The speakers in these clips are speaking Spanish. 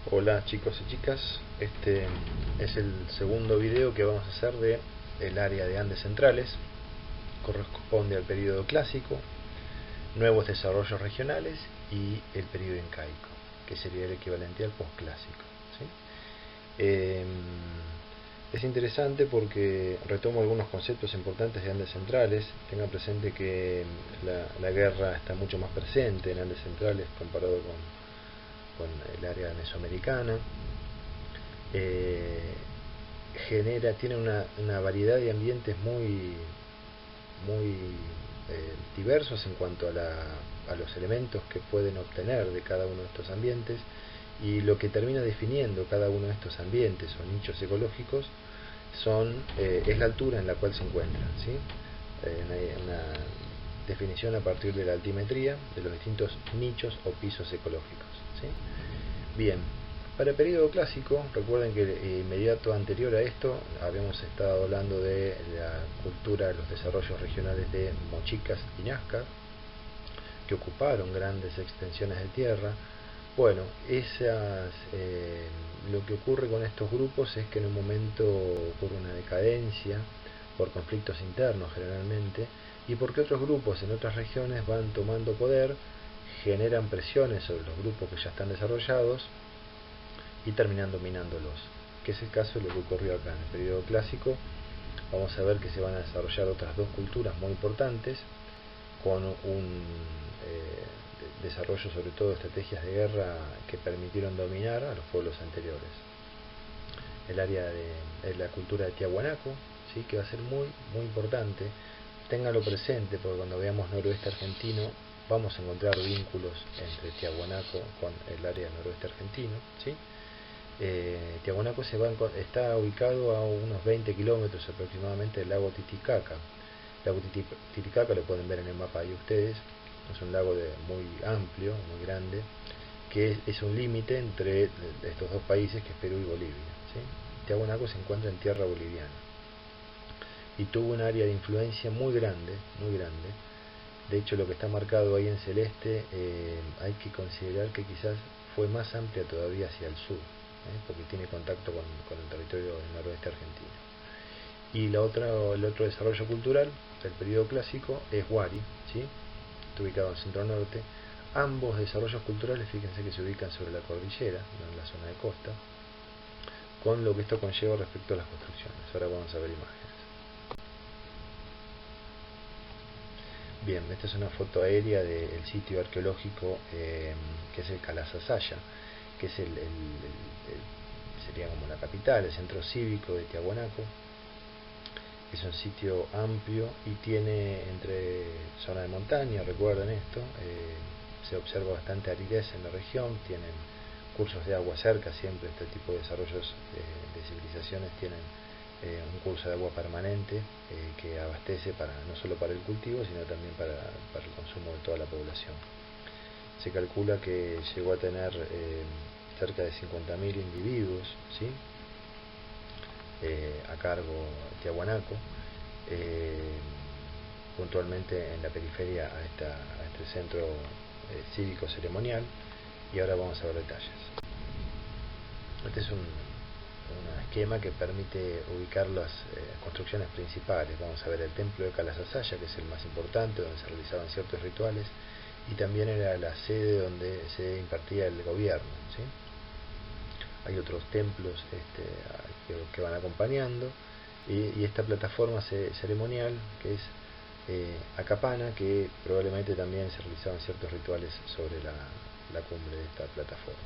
Hola chicos y chicas, este es el segundo video que vamos a hacer de el área de Andes centrales. Corresponde al periodo clásico, nuevos desarrollos regionales y el periodo incaico, que sería el equivalente al posclásico, ¿sí? Es interesante porque retomo algunos conceptos importantes de Andes centrales. Tengan presente que la guerra está mucho más presente en Andes centrales comparado con el área mesoamericana. Tiene una variedad de ambientes muy diversos en cuanto a los elementos que pueden obtener de cada uno de estos ambientes, y lo que termina definiendo cada uno de estos ambientes o nichos ecológicos es la altura en la cual se encuentran, ¿sí? Una definición a partir de la altimetría de los distintos nichos o pisos ecológicos, ¿sí? Bien, para el periodo clásico, recuerden que inmediato anterior a esto habíamos estado hablando de la cultura de los desarrollos regionales de Mochicas y Nazca, que ocuparon grandes extensiones de tierra. Bueno, lo que ocurre con estos grupos es que en un momento ocurre una decadencia por conflictos internos generalmente, y porque otros grupos en otras regiones van tomando poder, generan presiones sobre los grupos que ya están desarrollados y terminan dominándolos, que es el caso de lo que ocurrió acá en el periodo clásico. Vamos a ver que se van a desarrollar otras dos culturas muy importantes, con un desarrollo sobre todo de estrategias de guerra que permitieron dominar a los pueblos anteriores. El área de la cultura de Tiahuanaco, ¿sí? Que va a ser muy importante. Ténganlo presente, porque cuando veamos noroeste argentino vamos a encontrar vínculos entre Tiahuanaco con el área noroeste argentino, ¿sí? Tiahuanaco está ubicado a unos 20 kilómetros aproximadamente del lago Titicaca. El lago Titicaca lo pueden ver en el mapa ahí ustedes. Es un lago muy amplio, muy grande, que es un límite entre estos dos países, que es Perú y Bolivia, ¿sí? Tiahuanaco se encuentra en tierra boliviana y tuvo un área de influencia muy grande. De hecho, lo que está marcado ahí en celeste, hay que considerar que quizás fue más amplia todavía hacia el sur, porque tiene contacto con el territorio del noroeste argentino. Y el otro desarrollo cultural del periodo clásico es Huari, ¿sí? Está ubicado en el centro norte. Ambos desarrollos culturales, fíjense que se ubican sobre la cordillera, no en la zona de costa, con lo que esto conlleva respecto a las construcciones. Ahora vamos a ver imágenes. Bien, esta es una foto aérea del sitio arqueológico que es el Calasasaya, que es sería como la capital, el centro cívico de Tiahuanaco. Es un sitio amplio y tiene entre zona de montaña, recuerden esto, se observa bastante aridez en la región, tienen cursos de agua cerca. Siempre este tipo de desarrollos de civilizaciones tienen un curso de agua permanente que abastece no solo para el cultivo, sino también para el consumo de toda la población. Se calcula que llegó a tener cerca de 50.000 individuos, ¿sí? A cargo Tiahuanaco, puntualmente en la periferia a este centro cívico ceremonial. Y ahora vamos a ver detalles. Este es un esquema que permite ubicar las construcciones principales. Vamos a ver el templo de Calasasaya, que es el más importante, donde se realizaban ciertos rituales, y también era la sede donde se impartía el gobierno, ¿sí? Hay otros templos que van acompañando, y esta plataforma ceremonial que es Acapana, que probablemente también se realizaban ciertos rituales sobre la cumbre de esta plataforma.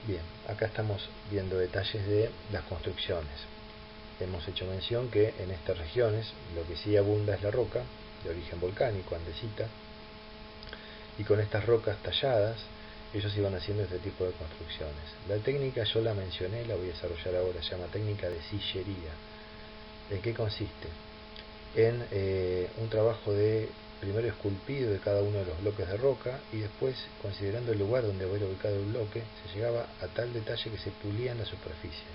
Bien, acá estamos viendo detalles de las construcciones. Hemos hecho mención que en estas regiones lo que sí abunda es la roca de origen volcánico, andesita, y con estas rocas talladas ellos iban haciendo este tipo de construcciones. La técnica yo la mencioné, la voy a desarrollar ahora, se llama técnica de sillería. ¿En qué consiste? En un trabajo de primero esculpido de cada uno de los bloques de roca, y después, considerando el lugar donde va a ir ubicado el bloque, se llegaba a tal detalle que se pulía en la superficie.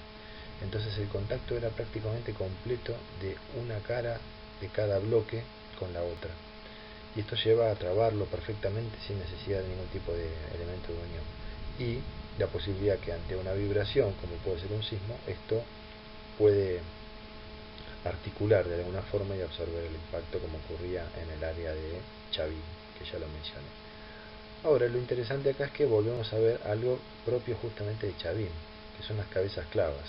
Entonces el contacto era prácticamente completo de una cara de cada bloque con la otra, y esto lleva a trabarlo perfectamente sin necesidad de ningún tipo de elemento de unión. y la posibilidad que ante una vibración, como puede ser un sismo, esto puede articular de alguna forma y absorber el impacto, como ocurría en el área de Chavín, que ya lo mencioné. Ahora, lo interesante acá es que volvemos a ver algo propio justamente de Chavín, que son las cabezas clavas.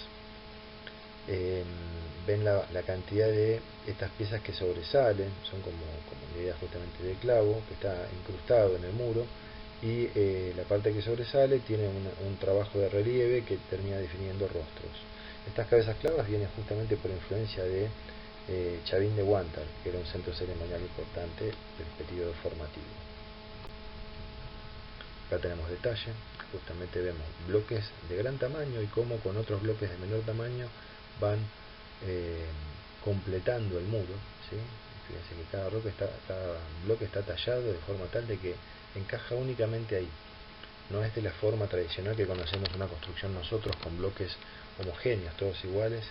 Ven la cantidad de estas piezas que sobresalen, son como medidas justamente de clavo, que está incrustado en el muro, y la parte que sobresale tiene un trabajo de relieve que termina definiendo rostros. Estas cabezas clavas vienen justamente por influencia de Chavín de Huántar, que era un centro ceremonial importante del periodo formativo. Acá tenemos detalle, justamente vemos bloques de gran tamaño y cómo con otros bloques de menor tamaño van completando el muro, ¿sí? Fíjense que cada bloque está tallado de forma tal de que encaja únicamente ahí. No es de la forma tradicional que conocemos una construcción nosotros, con bloques homogéneos, todos iguales,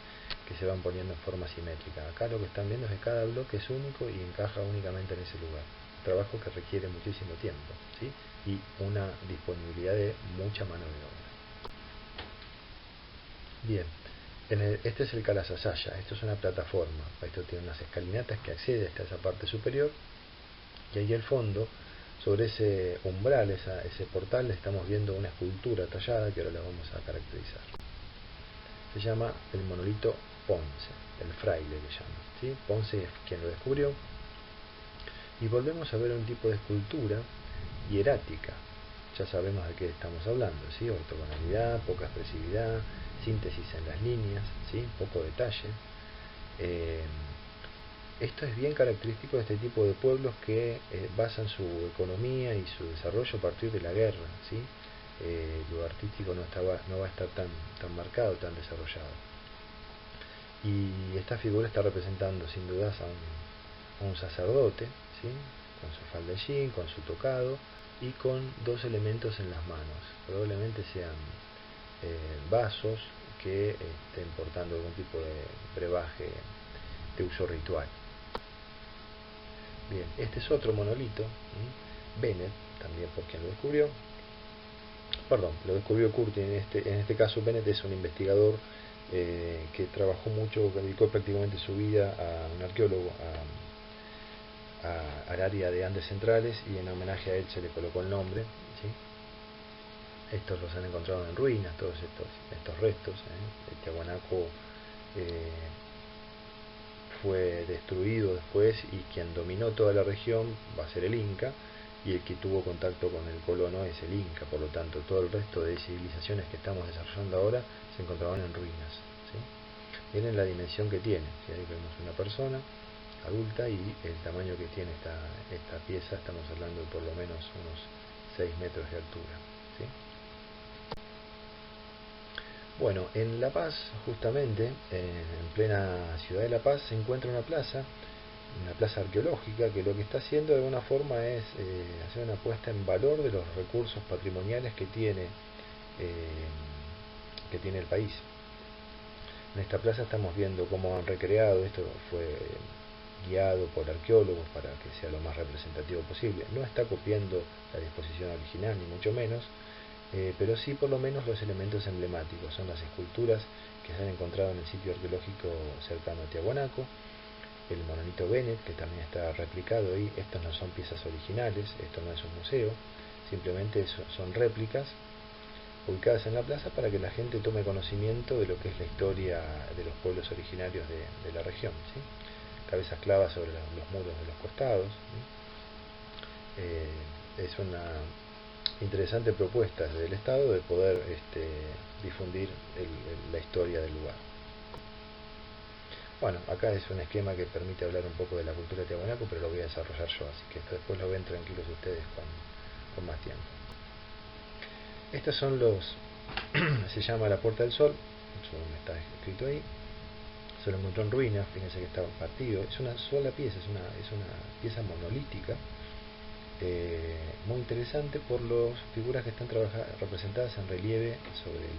que se van poniendo en forma simétrica. Acá lo que están viendo es que cada bloque es único y encaja únicamente en ese lugar. Trabajo que requiere muchísimo tiempo, ¿sí? Y una disponibilidad de mucha mano de obra. Bien, este es el Kalasasaya. Esto es una plataforma. Esto tiene unas escalinatas que accede hasta esa parte superior, y ahí al fondo, sobre ese umbral, ese portal, estamos viendo una escultura tallada que ahora la vamos a caracterizar. Se llama el monolito Ponce, el fraile le llama, ¿sí? Ponce es quien lo descubrió. Y volvemos a ver un tipo de escultura hierática. Ya sabemos de qué estamos hablando, ¿sí? Ortogonalidad, poca expresividad, síntesis en las líneas, ¿sí? Poco detalle. Esto es bien característico de este tipo de pueblos que basan su economía y su desarrollo a partir de la guerra, ¿sí? Lo artístico no va a estar tan marcado, tan desarrollado. Y esta figura está representando sin dudas a un sacerdote, ¿sí? Con su faldellín, con su tocado y con dos elementos en las manos. Probablemente sean vasos que estén portando algún tipo de brebaje de uso ritual. Bien, este es otro monolito, Bennett, también por quien lo descubrió. Perdón, lo descubrió Curtin. En este caso Bennett es un investigador que trabajó mucho, que dedicó prácticamente su vida a un arqueólogo, al área de Andes Centrales, y en homenaje a él se le colocó el nombre, ¿sí? Estos los han encontrado en ruinas, todos estos restos. El Tiahuanaco fue destruido después, y quien dominó toda la región va a ser el Inca, y el que tuvo contacto con el colono es el Inca. Por lo tanto, todo el resto de civilizaciones que estamos desarrollando ahora se encontraban en ruinas, ¿sí? Miren la dimensión que tiene, ¿sí? Ahí vemos una persona adulta y el tamaño que tiene esta pieza. Estamos hablando de por lo menos unos 6 metros de altura, ¿sí? Bueno, en La Paz, justamente, en plena ciudad de La Paz, se encuentra una plaza arqueológica, que lo que está haciendo de alguna forma es hacer una puesta en valor de los recursos patrimoniales que tiene el país. En esta plaza estamos viendo cómo han recreado, esto fue guiado por arqueólogos para que sea lo más representativo posible. No está copiando la disposición original, ni mucho menos, pero sí por lo menos los elementos emblemáticos. Son las esculturas que se han encontrado en el sitio arqueológico cercano a Tiahuanaco, el monolito Bennett, que también está replicado ahí. Estas no son piezas originales, esto no es un museo, simplemente son réplicas ubicadas en la plaza para que la gente tome conocimiento de lo que es la historia de los pueblos originarios de la región, ¿sí? Cabezas clavas sobre los muros de los costados, ¿sí? Es una interesante propuesta del Estado de poder difundir la historia del lugar. Bueno, acá es un esquema que permite hablar un poco de la cultura de Tiahuanaco, pero lo voy a desarrollar yo, así que esto después lo ven tranquilos ustedes con más tiempo. Estos son se llama la Puerta del Sol, eso está escrito ahí. Se lo encontró en ruinas, fíjense que estaba partido. Es una sola pieza, es una pieza monolítica, muy interesante por las figuras que están representadas en relieve sobre el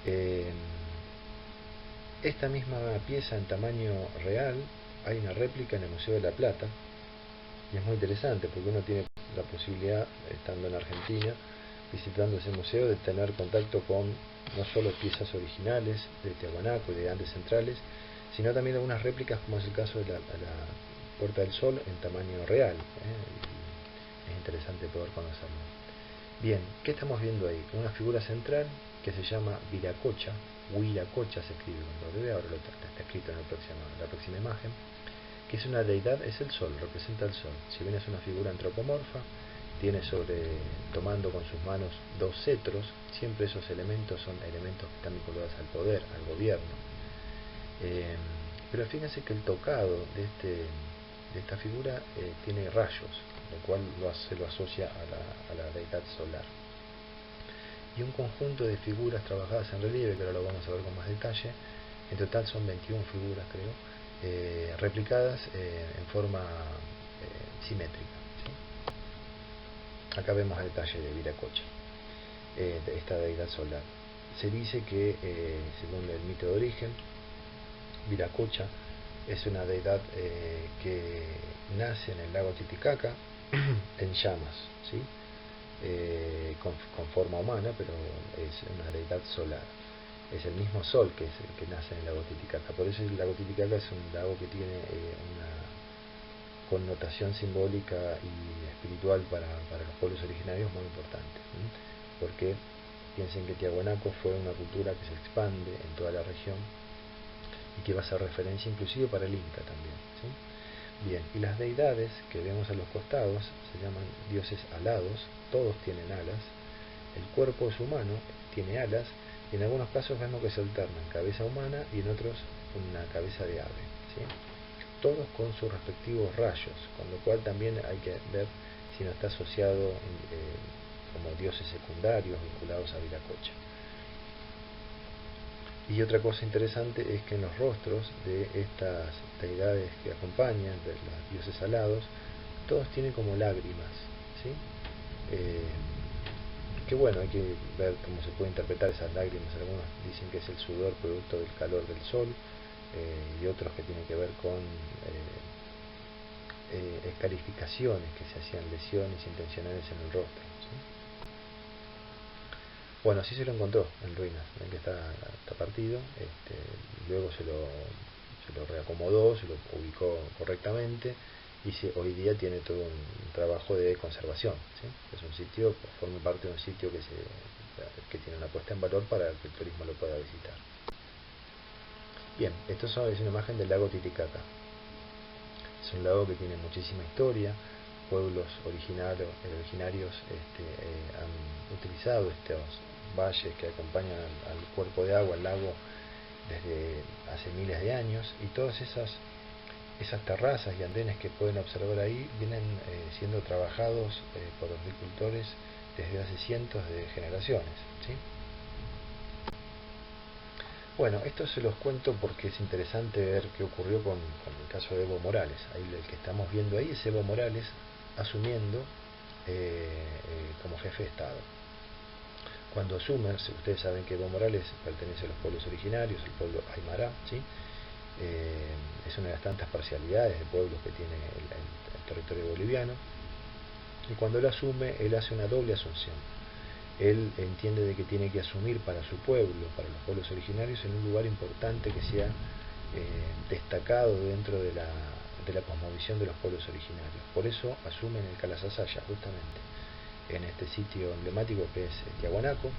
dintel. Esta misma pieza en tamaño real, hay una réplica en el Museo de La Plata, y es muy interesante porque uno tiene la posibilidad, estando en Argentina, visitando ese museo, de tener contacto con no solo piezas originales de Tiahuanaco y de Andes centrales, sino también algunas réplicas, como es el caso de la Puerta del Sol en tamaño real. Es interesante poder conocerlo. Bien, ¿qué estamos viendo ahí? Una figura central que se llama Viracocha. Huiracocha se escribe con doble, ahora está escrito en la próxima imagen, que es una deidad, es el sol, representa el sol. Si bien es una figura antropomorfa, tiene tomando con sus manos dos cetros. Siempre esos elementos son elementos que están vinculados al poder, al gobierno. Pero fíjense que el tocado de esta figura tiene rayos, lo cual se lo asocia a la deidad solar. Y un conjunto de figuras trabajadas en relieve, que ahora lo vamos a ver con más detalle. En total son 21 figuras, creo, replicadas en forma simétrica, ¿sí? Acá vemos el detalle de Viracocha, de esta deidad solar. Se dice que, según el mito de origen, Viracocha es una deidad que nace en el lago Titicaca en llamas, ¿sí? Con forma humana, pero es una deidad solar. Es el mismo sol que nace en el lago Titicaca. Por eso el lago Titicaca es un lago que tiene una connotación simbólica y espiritual para los pueblos originarios muy importante, ¿sí? Porque piensen que Tiahuanaco fue una cultura que se expande en toda la región y que va a ser referencia inclusive para el Inca también, ¿sí? Bien, y las deidades que vemos a los costados se llaman dioses alados. Todos tienen alas, el cuerpo es humano, tiene alas, y en algunos casos vemos que se alternan cabeza humana y en otros una cabeza de ave, ¿sí? Todos con sus respectivos rayos, con lo cual también hay que ver si no está asociado como dioses secundarios vinculados a Viracocha. Y otra cosa interesante es que en los rostros de estas deidades que acompañan, de los dioses alados, todos tienen como lágrimas, ¿sí? Que bueno, hay que ver cómo se puede interpretar esas lágrimas. Algunos dicen que es el sudor producto del calor del sol, y otros que tienen que ver con escarificaciones que se hacían, lesiones intencionales en el rostro, ¿sí? Bueno, así se lo encontró en ruinas, ven que está partido. Luego se lo reacomodó, se lo ubicó correctamente, y hoy día tiene todo un trabajo de conservación, ¿sí? Es un sitio, forma parte de un sitio que tiene una puesta en valor para que el turismo lo pueda visitar. Bien, esto es una imagen del lago Titicaca. Es un lago que tiene muchísima historia. Pueblos originarios han utilizado estos valles que acompañan al cuerpo de agua, al lago, desde hace miles de años, y todas esas terrazas y andenes que pueden observar ahí vienen siendo trabajados por los agricultores desde hace cientos de generaciones, ¿sí? Bueno, esto se los cuento porque es interesante ver qué ocurrió con el caso de Evo Morales. Ahí el que estamos viendo ahí es Evo Morales asumiendo como jefe de Estado. Cuando asume, ustedes saben que Evo Morales pertenece a los pueblos originarios, el pueblo Aymara, ¿sí? Es una de las tantas parcialidades de pueblos que tiene el territorio boliviano. Y cuando él asume, él hace una doble asunción. Él entiende de que tiene que asumir para su pueblo, para los pueblos originarios, en un lugar importante que sea destacado dentro de la cosmovisión de los pueblos originarios. Por eso asume en el Calasasaya, justamente, en este sitio emblemático que es Tiahuanaco,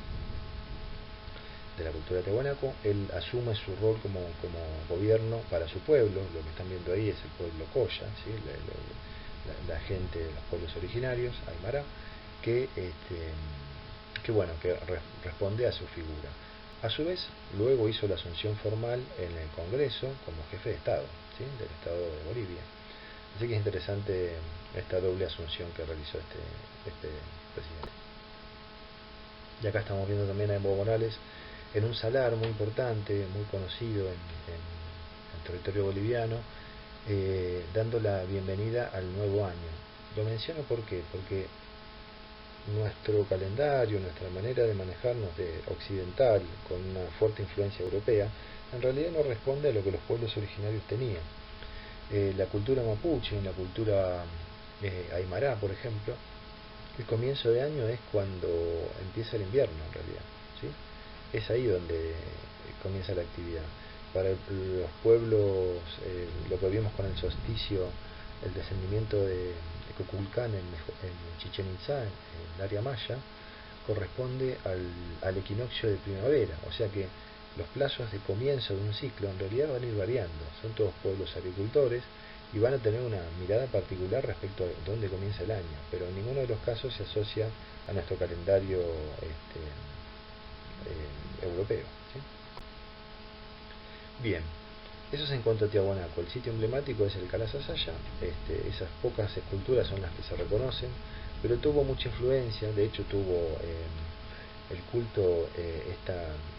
de la cultura de Tiahuanaco. Él asume su rol como gobierno para su pueblo. Lo que están viendo ahí es el pueblo Coya, ¿sí? la gente de los pueblos originarios, Aymara, que responde a su figura. A su vez, luego hizo la asunción formal en el Congreso como jefe de Estado, ¿sí? Del Estado de Bolivia. Así que es interesante esta doble asunción que realizó este presidente. Y acá estamos viendo también a Evo Morales en un salar muy importante, muy conocido en el territorio boliviano, dando la bienvenida al nuevo año. Lo menciono porque nuestro calendario, nuestra manera de manejarnos de occidental, con una fuerte influencia europea, en realidad no responde a lo que los pueblos originarios tenían. La cultura mapuche, la cultura aymara, por ejemplo, El comienzo de año es cuando empieza el invierno en realidad, ¿sí? Es ahí donde comienza la actividad. Para los pueblos, lo que vimos con el solsticio, el descendimiento de Kukulcán en Chichén Itzá, en el área maya, corresponde al equinoccio de primavera, o sea que los plazos de comienzo de un ciclo en realidad van a ir variando, son todos pueblos agricultores y van a tener una mirada particular respecto a dónde comienza el año, pero en ninguno de los casos se asocia a nuestro calendario europeo, ¿sí? Bien, eso es en cuanto a Tiahuanaco. El sitio emblemático es el Calasasaya. Esas pocas esculturas son las que se reconocen, pero tuvo mucha influencia. De hecho tuvo el culto,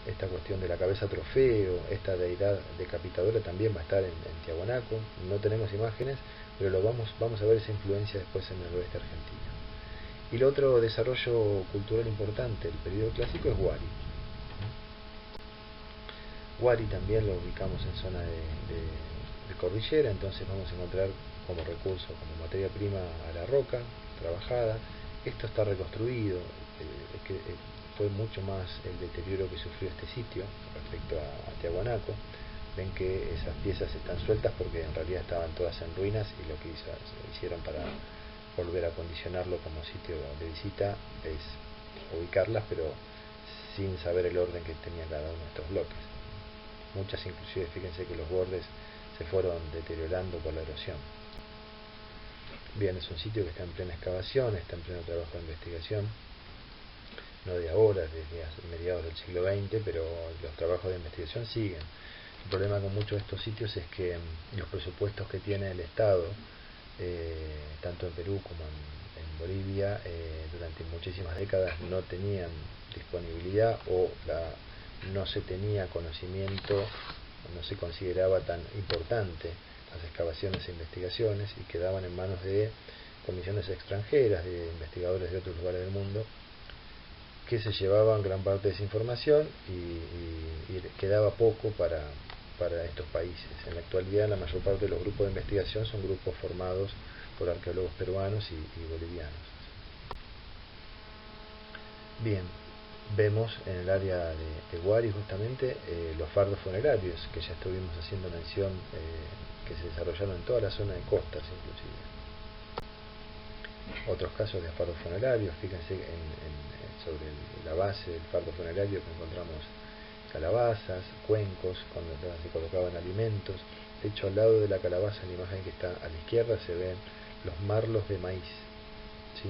esta cuestión de la cabeza trofeo, esta deidad decapitadora también va a estar en Tiahuanaco. No tenemos imágenes, pero vamos a ver esa influencia después en el oeste argentino. Y el otro desarrollo cultural importante del periodo clásico es Huari. Huari también lo ubicamos en zona de cordillera, entonces vamos a encontrar como recurso, como materia prima, a la roca trabajada. Esto está reconstruido, fue mucho más el deterioro que sufrió este sitio respecto a Tiahuanaco. Ven que esas piezas están sueltas porque en realidad estaban todas en ruinas y lo que hicieron para volver a acondicionarlo como sitio de visita es ubicarlas, pero sin saber el orden que tenía cada uno de estos bloques. Muchas inclusive, fíjense que los bordes se fueron deteriorando por la erosión. Bien, es un sitio que está en plena excavación, está en pleno trabajo de investigación, no de ahora, desde mediados del siglo XX, pero los trabajos de investigación siguen. El problema con muchos de estos sitios es que los presupuestos que tiene el Estado, tanto en Perú como en Bolivia, durante muchísimas décadas no tenían disponibilidad o no se tenía conocimiento, no se consideraba tan importante las excavaciones e investigaciones y quedaban en manos de comisiones extranjeras, de investigadores de otros lugares del mundo, que se llevaban gran parte de esa información y quedaba poco para estos países. En la actualidad la mayor parte de los grupos de investigación son grupos formados por arqueólogos peruanos y bolivianos. Bien, vemos en el área de Huari justamente los fardos funerarios, que ya estuvimos haciendo mención, que se desarrollaron en toda la zona de costas inclusive. Otros casos de fardos funerarios, fíjense sobre la base del fardo funerario que encontramos calabazas, cuencos, cuando se colocaban alimentos. De hecho, al lado de la calabaza, en la imagen que está a la izquierda, se ven los marlos de maíz, ¿sí?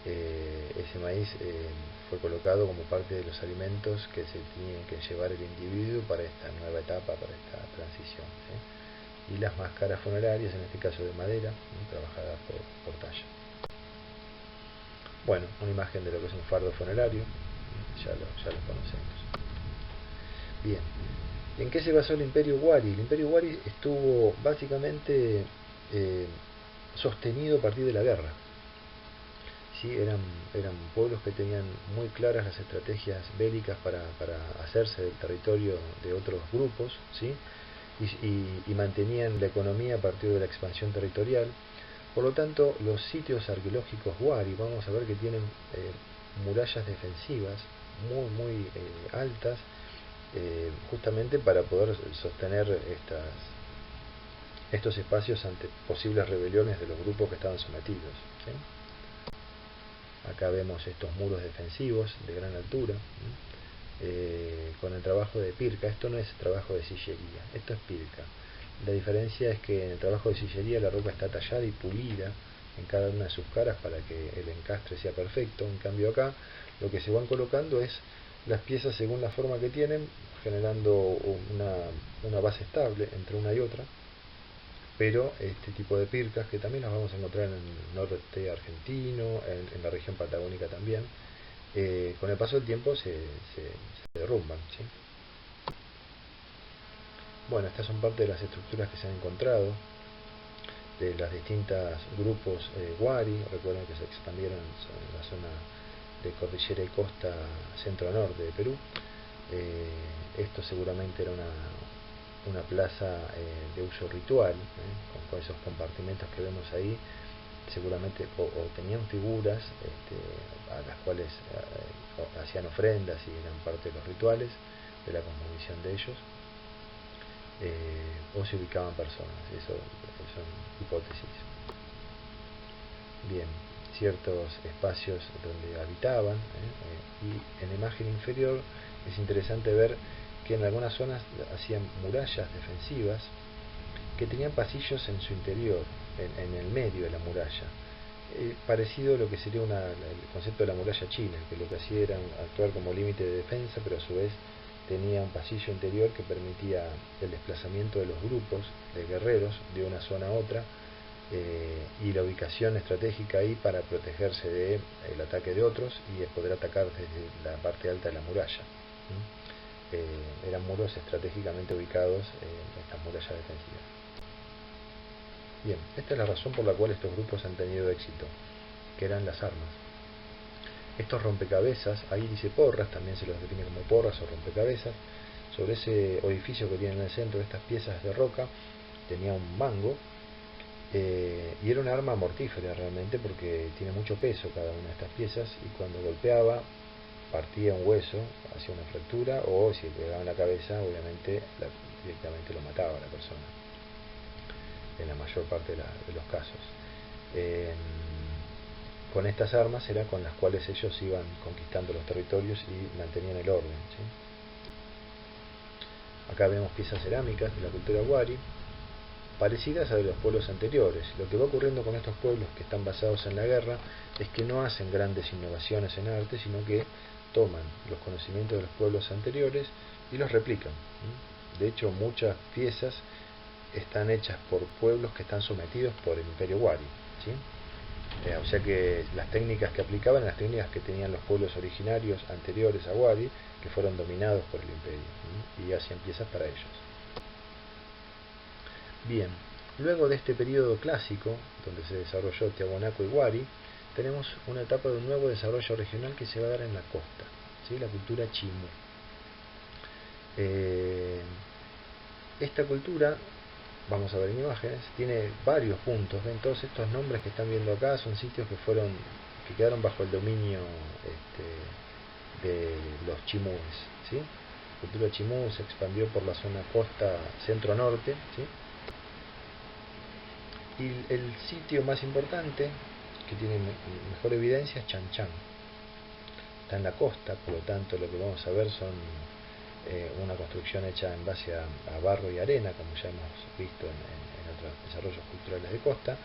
Ese maíz fue colocado como parte de los alimentos que se tenían que llevar el individuo para esta nueva etapa, para esta transición, ¿sí? Y las máscaras funerarias, en este caso de madera, trabajadas por talla. Bueno, una imagen de lo que es un fardo funerario, ya lo conocemos. Bien, ¿en qué se basó el Imperio Huari? El Imperio Huari estuvo básicamente sostenido a partir de la guerra. ¿Sí? Eran pueblos que tenían muy claras las estrategias bélicas para hacerse del territorio de otros grupos, ¿sí? y mantenían la economía a partir de la expansión territorial. Por lo tanto, los sitios arqueológicos Huari, vamos a ver que tienen murallas defensivas muy altas, justamente para poder sostener estos espacios ante posibles rebeliones de los grupos que estaban sometidos, ¿sí? Acá vemos estos muros defensivos de gran altura, con el trabajo de pirca. Esto no es trabajo de sillería, esto es pirca. La diferencia es que en el trabajo de sillería la roca está tallada y pulida en cada una de sus caras para que el encastre sea perfecto. En cambio acá lo que se van colocando es las piezas según la forma que tienen, generando una base estable entre una y otra. Pero este tipo de pircas, que también las vamos a encontrar en el norte argentino, en la región patagónica también, con el paso del tiempo se derrumban, ¿sí? Bueno, estas son parte de las estructuras que se han encontrado de los distintos grupos Huari. Recuerden que se expandieron en la zona de cordillera y costa centro-norte de Perú. Esto seguramente era una plaza de uso ritual, con esos compartimentos que vemos ahí, seguramente o tenían figuras a las cuales hacían ofrendas y eran parte de los rituales de la cosmovisión de ellos, o se ubicaban personas. Eso son hipótesis. Bien, ciertos espacios donde habitaban, y en la imagen inferior es interesante ver que en algunas zonas hacían murallas defensivas que tenían pasillos en su interior, en el medio de la muralla, parecido a lo que sería el concepto de la muralla china, que lo que hacía era actuar como límite de defensa, pero a su vez tenía un pasillo interior que permitía el desplazamiento de los grupos de guerreros de una zona a otra, y la ubicación estratégica ahí para protegerse del ataque de otros y poder atacar desde la parte alta de la muralla. Eran muros estratégicamente ubicados en estas murallas defensivas. Bien, esta es la razón por la cual estos grupos han tenido éxito, que eran las armas. Estos rompecabezas, ahí dice porras, también se los define como porras o rompecabezas. Sobre ese orificio que tiene en el centro, estas piezas de roca, tenía un mango, y era un arma mortífera realmente, porque tiene mucho peso cada una de estas piezas, y cuando golpeaba partía un hueso, hacía una fractura, o si le pegaba en la cabeza, obviamente directamente lo mataba a la persona, en la mayor parte de los casos. Con estas armas eran con las cuales ellos iban conquistando los territorios y mantenían el orden, ¿sí? Acá vemos piezas cerámicas de la cultura Wari, parecidas a de los pueblos anteriores. Lo que va ocurriendo con estos pueblos que están basados en la guerra es que no hacen grandes innovaciones en arte, sino que toman los conocimientos de los pueblos anteriores y los replican. De hecho, muchas piezas están hechas por pueblos que están sometidos por el imperio Wari, ¿sí? O sea que las técnicas que aplicaban eran las técnicas que tenían los pueblos originarios anteriores a Wari, que fueron dominados por el imperio, y hacían piezas para ellos. Bien, luego de este periodo clásico, donde se desarrolló Tiahuanaco y Wari, tenemos una etapa de un nuevo desarrollo regional que se va a dar en la costa, ¿sí? La cultura Chimú. Esta cultura, vamos a ver en imágenes, tiene varios puntos. ¿Ven? Todos estos nombres que están viendo acá son sitios que quedaron bajo el dominio de los chimúes, ¿sí? La cultura chimú se expandió por la zona costa centro-norte, ¿sí? Y el sitio más importante, que tiene mejor evidencia, es Chan Chan. Está en la costa, por lo tanto lo que vamos a ver son una construcción hecha en base a barro y arena, como ya hemos visto en otros desarrollos culturales de costa.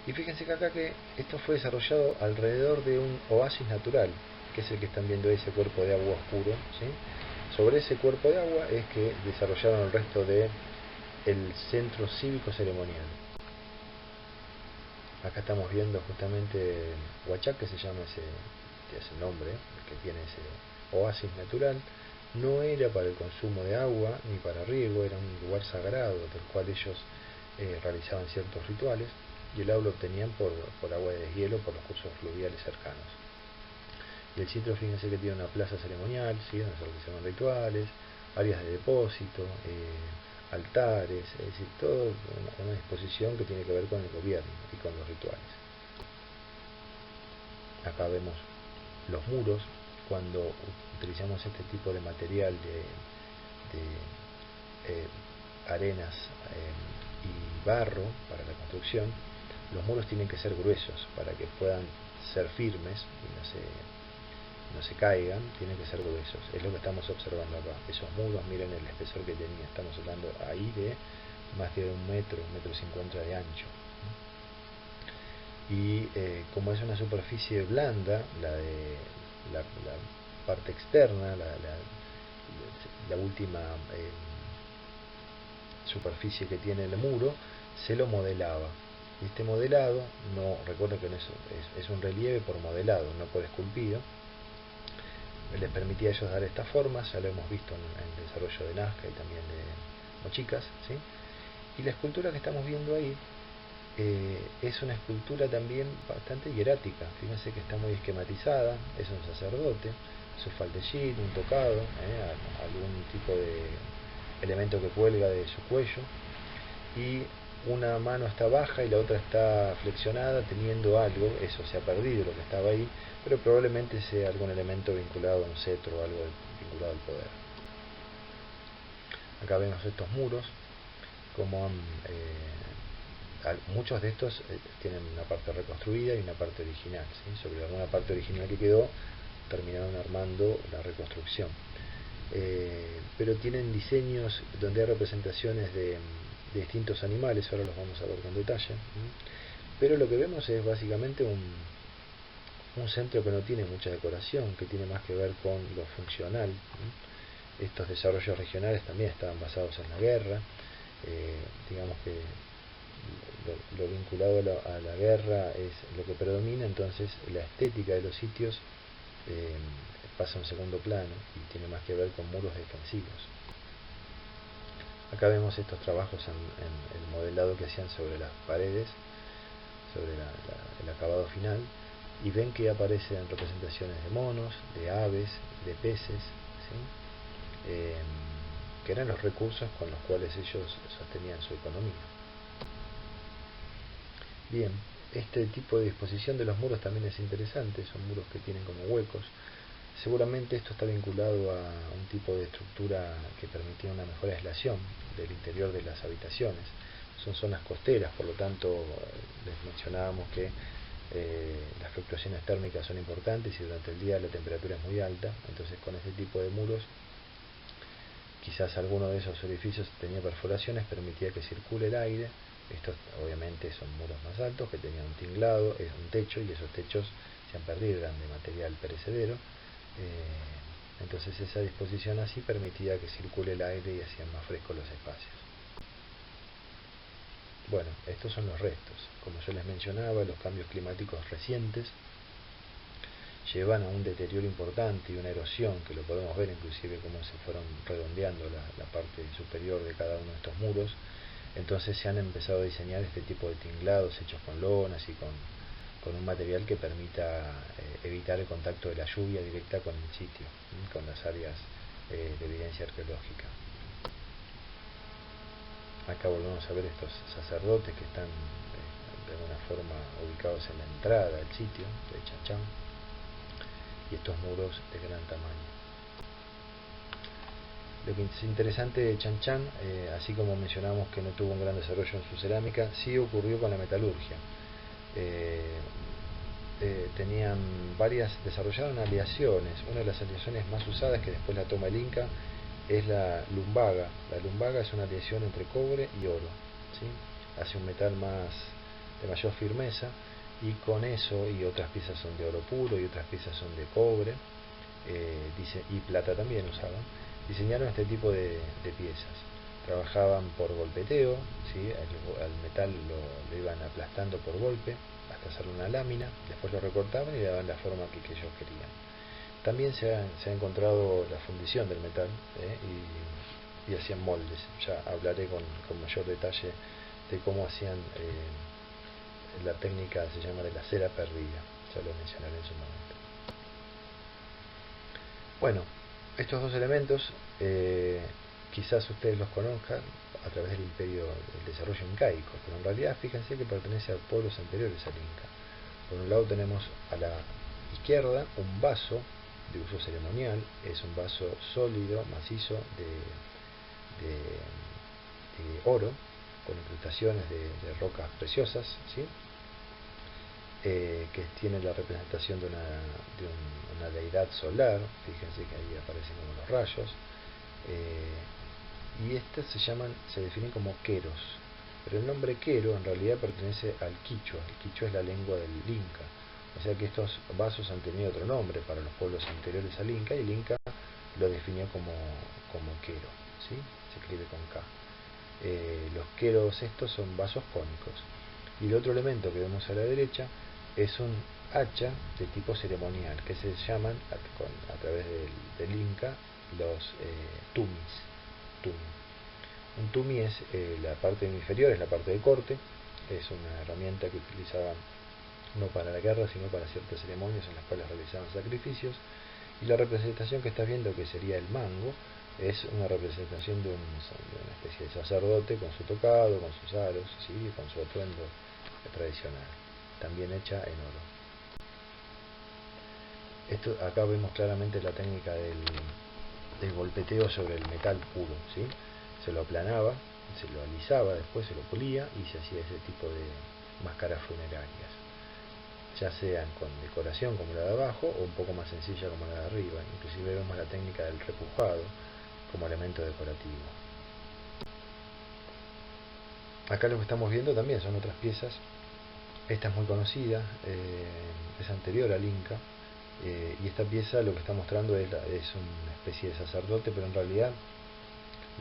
Y fíjense que acá que esto fue desarrollado alrededor de un oasis natural, que es el que están viendo ahí, ese cuerpo de agua oscuro, ¿sí? Sobre ese cuerpo de agua es que desarrollaron el resto del centro cívico ceremonial. Acá estamos viendo justamente Huachak, que se llama ese nombre, que tiene ese oasis natural. No era para el consumo de agua ni para riego, era un lugar sagrado del cual ellos realizaban ciertos rituales, y el agua lo obtenían por agua de deshielo, por los cursos fluviales cercanos. Y el sitio, fíjense que tiene una plaza ceremonial, ¿sí? Donde se realizaban rituales, áreas de depósito, altares, es decir, toda una disposición que tiene que ver con el gobierno y con los rituales. Acá vemos los muros. Cuando utilizamos este tipo de material de arenas y barro para la construcción, los muros tienen que ser gruesos para que puedan ser firmes y no se caigan, tienen que ser gruesos. Es lo que estamos observando acá. Esos muros, miren el espesor que tenía, estamos hablando ahí de más de 1 metro, 1,50 m de ancho. Y como es una superficie blanda, la parte externa, la última superficie que tiene el muro, se lo modelaba. Y este modelado, recuerden que es un relieve por modelado, no por esculpido, les permitía a ellos dar estas formas. Ya lo hemos visto en el desarrollo de Nazca y también de Mochicas, ¿sí? Y la escultura que estamos viendo ahí es una escultura también bastante hierática. Fíjense que está muy esquematizada. Es un sacerdote, su faldellín, un tocado, algún tipo de elemento que cuelga de su cuello, y una mano está baja y la otra está flexionada teniendo algo, eso se ha perdido lo que estaba ahí, pero probablemente sea algún elemento vinculado a un cetro o algo vinculado al poder. Acá vemos estos muros, como muchos de estos tienen una parte reconstruida y una parte original, ¿sí? Sobre alguna parte original que quedó, terminaron armando la reconstrucción. Pero tienen diseños donde hay representaciones de distintos animales, ahora los vamos a ver con detalle. Pero lo que vemos es básicamente un centro que no tiene mucha decoración, que tiene más que ver con lo funcional. Estos desarrollos regionales también estaban basados en la guerra, digamos que lo vinculado a la guerra es lo que predomina, entonces la estética de los sitios pasa a un segundo plano y tiene más que ver con muros defensivos. Acá vemos estos trabajos en el modelado que hacían sobre las paredes, sobre el acabado final, y ven que aparecen representaciones de monos, de aves, de peces, ¿sí? Que eran los recursos con los cuales ellos sostenían su economía. Bien, este tipo de disposición de los muros también es interesante, son muros que tienen como huecos. Seguramente esto está vinculado a un tipo de estructura que permitía una mejor aislación del interior de las habitaciones. Son zonas costeras, por lo tanto les mencionábamos que las fluctuaciones térmicas son importantes y durante el día la temperatura es muy alta, entonces con este tipo de muros quizás alguno de esos orificios tenía perforaciones, permitía que circule el aire. Estos obviamente son muros más altos que tenían un tinglado, un techo, y esos techos se han perdido, eran de material perecedero. Entonces esa disposición así permitía que circule el aire y hacían más frescos los espacios. Bueno, estos son los restos. Como yo les mencionaba, los cambios climáticos recientes llevan a un deterioro importante y una erosión, que lo podemos ver inclusive cómo se fueron redondeando la parte superior de cada uno de estos muros. Entonces se han empezado a diseñar este tipo de tinglados hechos con lonas y con un material que permita evitar el contacto de la lluvia directa con el sitio, con las áreas de evidencia arqueológica. Acá volvemos a ver estos sacerdotes que están de alguna forma ubicados en la entrada del sitio de Chan Chan, y estos muros de gran tamaño. Lo que es interesante de Chan Chan, así como mencionamos que no tuvo un gran desarrollo en su cerámica, sí ocurrió con la metalurgia. Desarrollaron aleaciones. Una de las aleaciones más usadas, que después la toma el Inca, es la lumbaga. La lumbaga es una aleación entre cobre y oro, ¿sí? Hace un metal de mayor firmeza, y con eso, y otras piezas son de oro puro y otras piezas son de cobre, y plata también usaban, diseñaron este tipo de piezas. Trabajaban por golpeteo, ¿sí? Al metal lo iban aplastando por golpe hasta hacer una lámina, después lo recortaban y le daban la forma que ellos querían. También se ha encontrado la fundición del metal, y hacían moldes. Ya hablaré con mayor detalle de cómo hacían la técnica, se llama de la cera perdida, ya lo mencionaré en su momento. Bueno, estos dos elementos quizás ustedes los conozcan a través del desarrollo incaico, pero en realidad fíjense que pertenece a pueblos anteriores al Inca. Por un lado tenemos a la izquierda un vaso de uso ceremonial, es un vaso sólido, macizo, de oro, con incrustaciones de rocas preciosas, ¿sí? Que tiene la representación de una deidad solar. Fíjense que ahí aparecen como los rayos, y estas se definen como queros, pero el nombre quero en realidad pertenece al quichua. El quichua es la lengua del Inca, o sea que estos vasos han tenido otro nombre para los pueblos anteriores al Inca, y el Inca lo definió como quero, ¿sí? Se escribe con K. Los queros estos son vasos cónicos, y el otro elemento que vemos a la derecha es un hacha de tipo ceremonial, que se llaman a través del Inca los tumis. Un tumi es la parte inferior, es la parte de corte, es una herramienta que utilizaban no para la guerra sino para ciertas ceremonias en las cuales realizaban sacrificios, y la representación que estás viendo, que sería el mango, Es una representación de una especie de sacerdote con su tocado, con sus aros, ¿sí? Con su atuendo tradicional, también hecha en oro. Acá vemos claramente la técnica del golpeteo sobre el metal puro, ¿sí? Se lo aplanaba, se lo alisaba, después se lo pulía y se hacía ese tipo de máscaras funerarias, ya sean con decoración como la de abajo o un poco más sencilla como la de arriba. Inclusive vemos la técnica del repujado como elemento decorativo. Acá lo que estamos viendo también son otras piezas. Esta es muy conocida, es anterior al Inca, y esta pieza lo que está mostrando es una especie de sacerdote, pero en realidad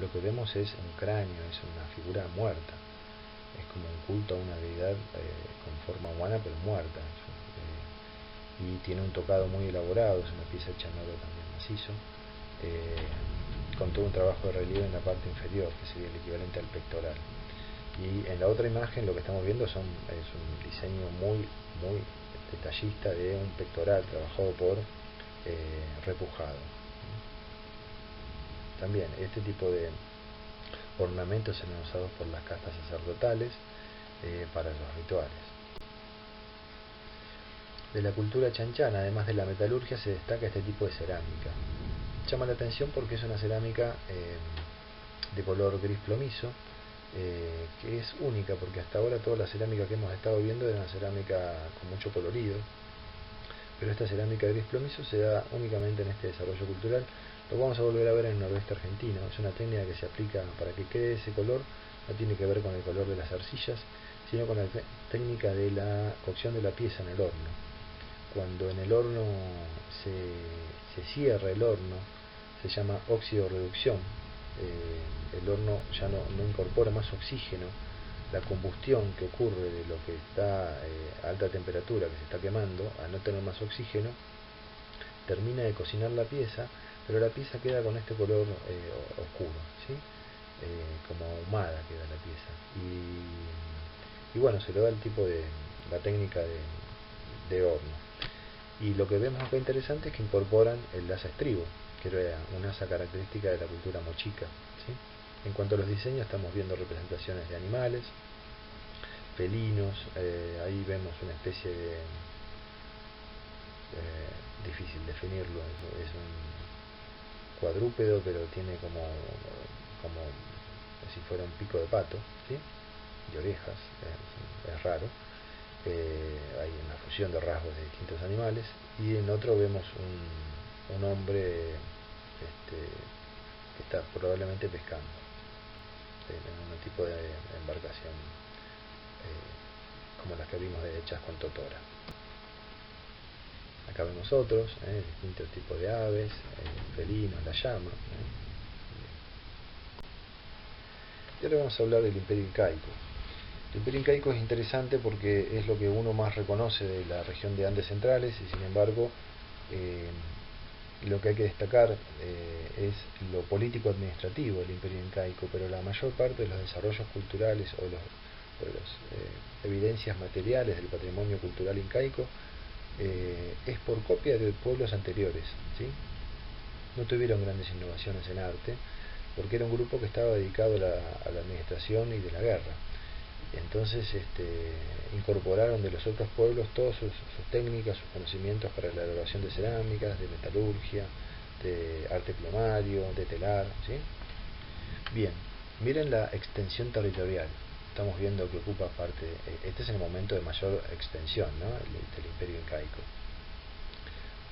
lo que vemos es un cráneo, es una figura muerta, es como un culto a una deidad con forma humana pero muerta, y tiene un tocado muy elaborado, es una pieza hecha en oro también macizo, con todo un trabajo de relieve en la parte inferior, que sería el equivalente al pectoral. Y en la otra imagen lo que estamos viendo es un diseño muy detallista de un pectoral trabajado por repujado. También este tipo de ornamentos eran usados por las castas sacerdotales para los rituales. De la cultura chanchana, además de la metalurgia, se destaca este tipo de cerámica. Llama la atención porque es una cerámica de color gris plomizo, que es única, porque hasta ahora toda la cerámica que hemos estado viendo era una cerámica con mucho colorido, pero esta cerámica gris plomizo se da únicamente en este desarrollo cultural. Lo vamos a volver a ver en el noroeste argentino. Es una técnica que se aplica para que quede ese color, no tiene que ver con el color de las arcillas, sino con la técnica de la cocción de la pieza en el horno. Cuando en el horno se cierra el horno, se llama oxidorreducción. El horno ya no incorpora más oxígeno. La combustión que ocurre de lo que está a alta temperatura, que se está quemando, al no tener más oxígeno, termina de cocinar la pieza, pero la pieza queda con este color oscuro, ¿sí? Como ahumada queda la pieza. Y bueno, se le da el tipo de la técnica de horno. Y lo que vemos acá interesante es que incorporan el asa estribo, que era un asa característica de la cultura mochica, ¿sí? En cuanto a los diseños, estamos viendo representaciones de animales, felinos, ahí vemos una especie de difícil definirlo, es un cuadrúpedo, pero tiene como si fuera un pico de pato, ¿sí? Y orejas, es raro. Hay una fusión de rasgos de distintos animales, y en otro vemos un hombre que está probablemente pescando en un tipo de embarcación como las que vimos hechas con totora. Acá vemos otros, distintos tipos de aves, felinos, la llama. Y ahora vamos a hablar del Imperio Incaico. El Imperio Incaico es interesante porque es lo que uno más reconoce de la región de Andes centrales, y sin embargo lo que hay que destacar es lo político-administrativo del Imperio Incaico, pero la mayor parte de los desarrollos culturales o las evidencias materiales del patrimonio cultural incaico es por copia de pueblos anteriores, ¿sí? No tuvieron grandes innovaciones en arte, porque era un grupo que estaba dedicado a la administración y de la guerra. Entonces incorporaron de los otros pueblos todas sus técnicas, sus conocimientos para la elaboración de cerámicas, de metalurgia, de arte plomario, de telar, ¿sí? Bien, miren la extensión territorial. Estamos viendo que ocupa parte, este es el momento de mayor extensión, ¿no? del Imperio Incaico.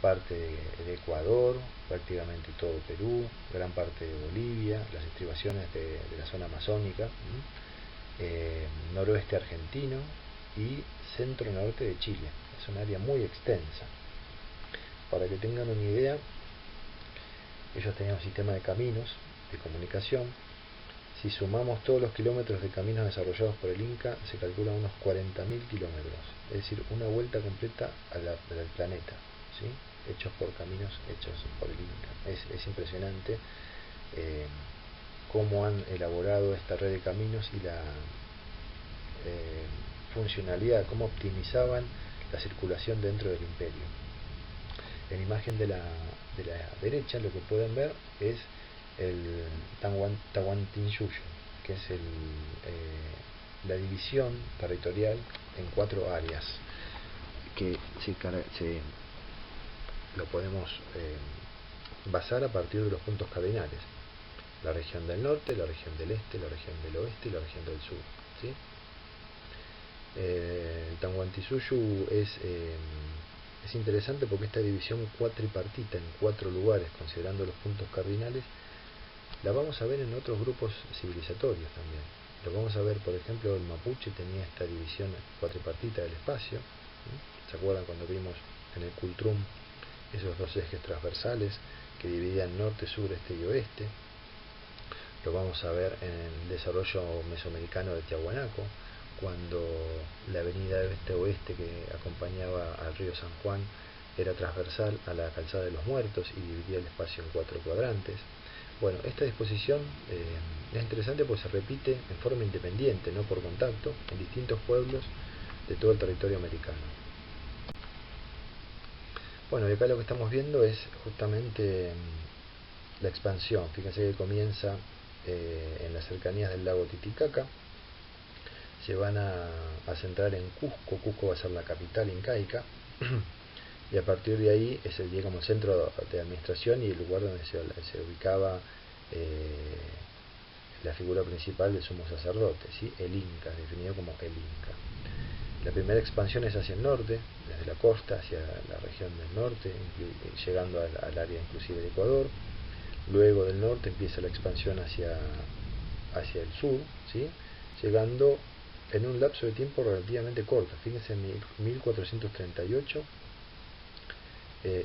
Parte de Ecuador, prácticamente todo Perú, gran parte de Bolivia, las estribaciones de la zona amazónica, noroeste argentino y centro-norte de Chile. Es un área muy extensa. Para que tengan una idea, ellos tenían un sistema de caminos de comunicación. Si sumamos todos los kilómetros de caminos desarrollados por el Inca, se calcula unos 40.000 kilómetros, es decir, una vuelta completa al planeta, ¿sí? Hechos por caminos hechos por el Inca. Es impresionante cómo han elaborado esta red de caminos y la funcionalidad, cómo optimizaban la circulación dentro del imperio. En la imagen de la derecha lo que pueden ver es el Tahuantinsuyo, que es la división territorial en 4 áreas, que lo podemos basar a partir de los puntos cardinales: la región del norte, la región del este, la región del oeste y la región del sur, ¿sí? El Tahuantinsuyo es interesante porque esta división cuatripartita en 4 lugares, considerando los puntos cardinales, la vamos a ver en otros grupos civilizatorios también. Lo vamos a ver, por ejemplo, el mapuche tenía esta división cuatripartita del espacio, ¿sí? ¿Se acuerdan cuando vimos en el Kultrum esos 2 ejes transversales que dividían norte, sur, este y oeste? Lo vamos a ver en el desarrollo mesoamericano de Tiahuanaco, cuando la avenida este-oeste que acompañaba al río San Juan era transversal a la calzada de los Muertos y dividía el espacio en 4 cuadrantes. Bueno, esta disposición es interesante porque se repite en forma independiente, no por contacto, en distintos pueblos de todo el territorio americano. Bueno, y acá lo que estamos viendo es justamente la expansión. Fíjense que comienza en las cercanías del lago Titicaca. Se van a centrar en Cusco. Cusco va a ser la capital incaica, y a partir de ahí es el, digamos, centro de administración y el lugar donde se ubicaba la figura principal del sumo sacerdote, ¿sí? El Inca, definido como el Inca. La primera expansión es hacia el norte, desde la costa hacia la región del norte, llegando al área inclusive de Ecuador. Luego del norte empieza la expansión hacia el sur, ¿sí? Llegando en un lapso de tiempo relativamente corto. Fíjense, en 1438,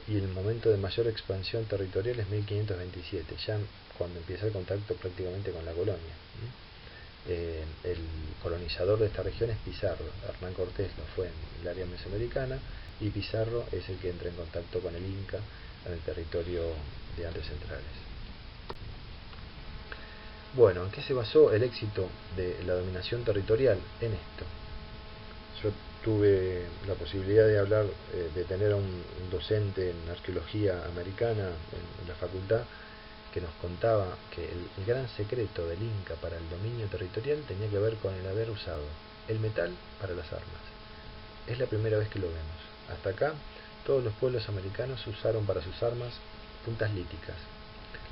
y el momento de mayor expansión territorial es 1527, ya cuando empieza el contacto prácticamente con la colonia. El colonizador de esta región es Pizarro. Hernán Cortés lo fue en el área mesoamericana, y Pizarro es el que entra en contacto con el Inca en el territorio de Andes centrales. Bueno, ¿en qué se basó el éxito de la dominación territorial? En esto. Yo tuve la posibilidad de hablar, de tener a un docente en arqueología americana en la facultad, que nos contaba que el gran secreto del Inca para el dominio territorial tenía que ver con el haber usado el metal para las armas. Es la primera vez que lo vemos. Hasta acá, todos los pueblos americanos usaron para sus armas puntas líticas.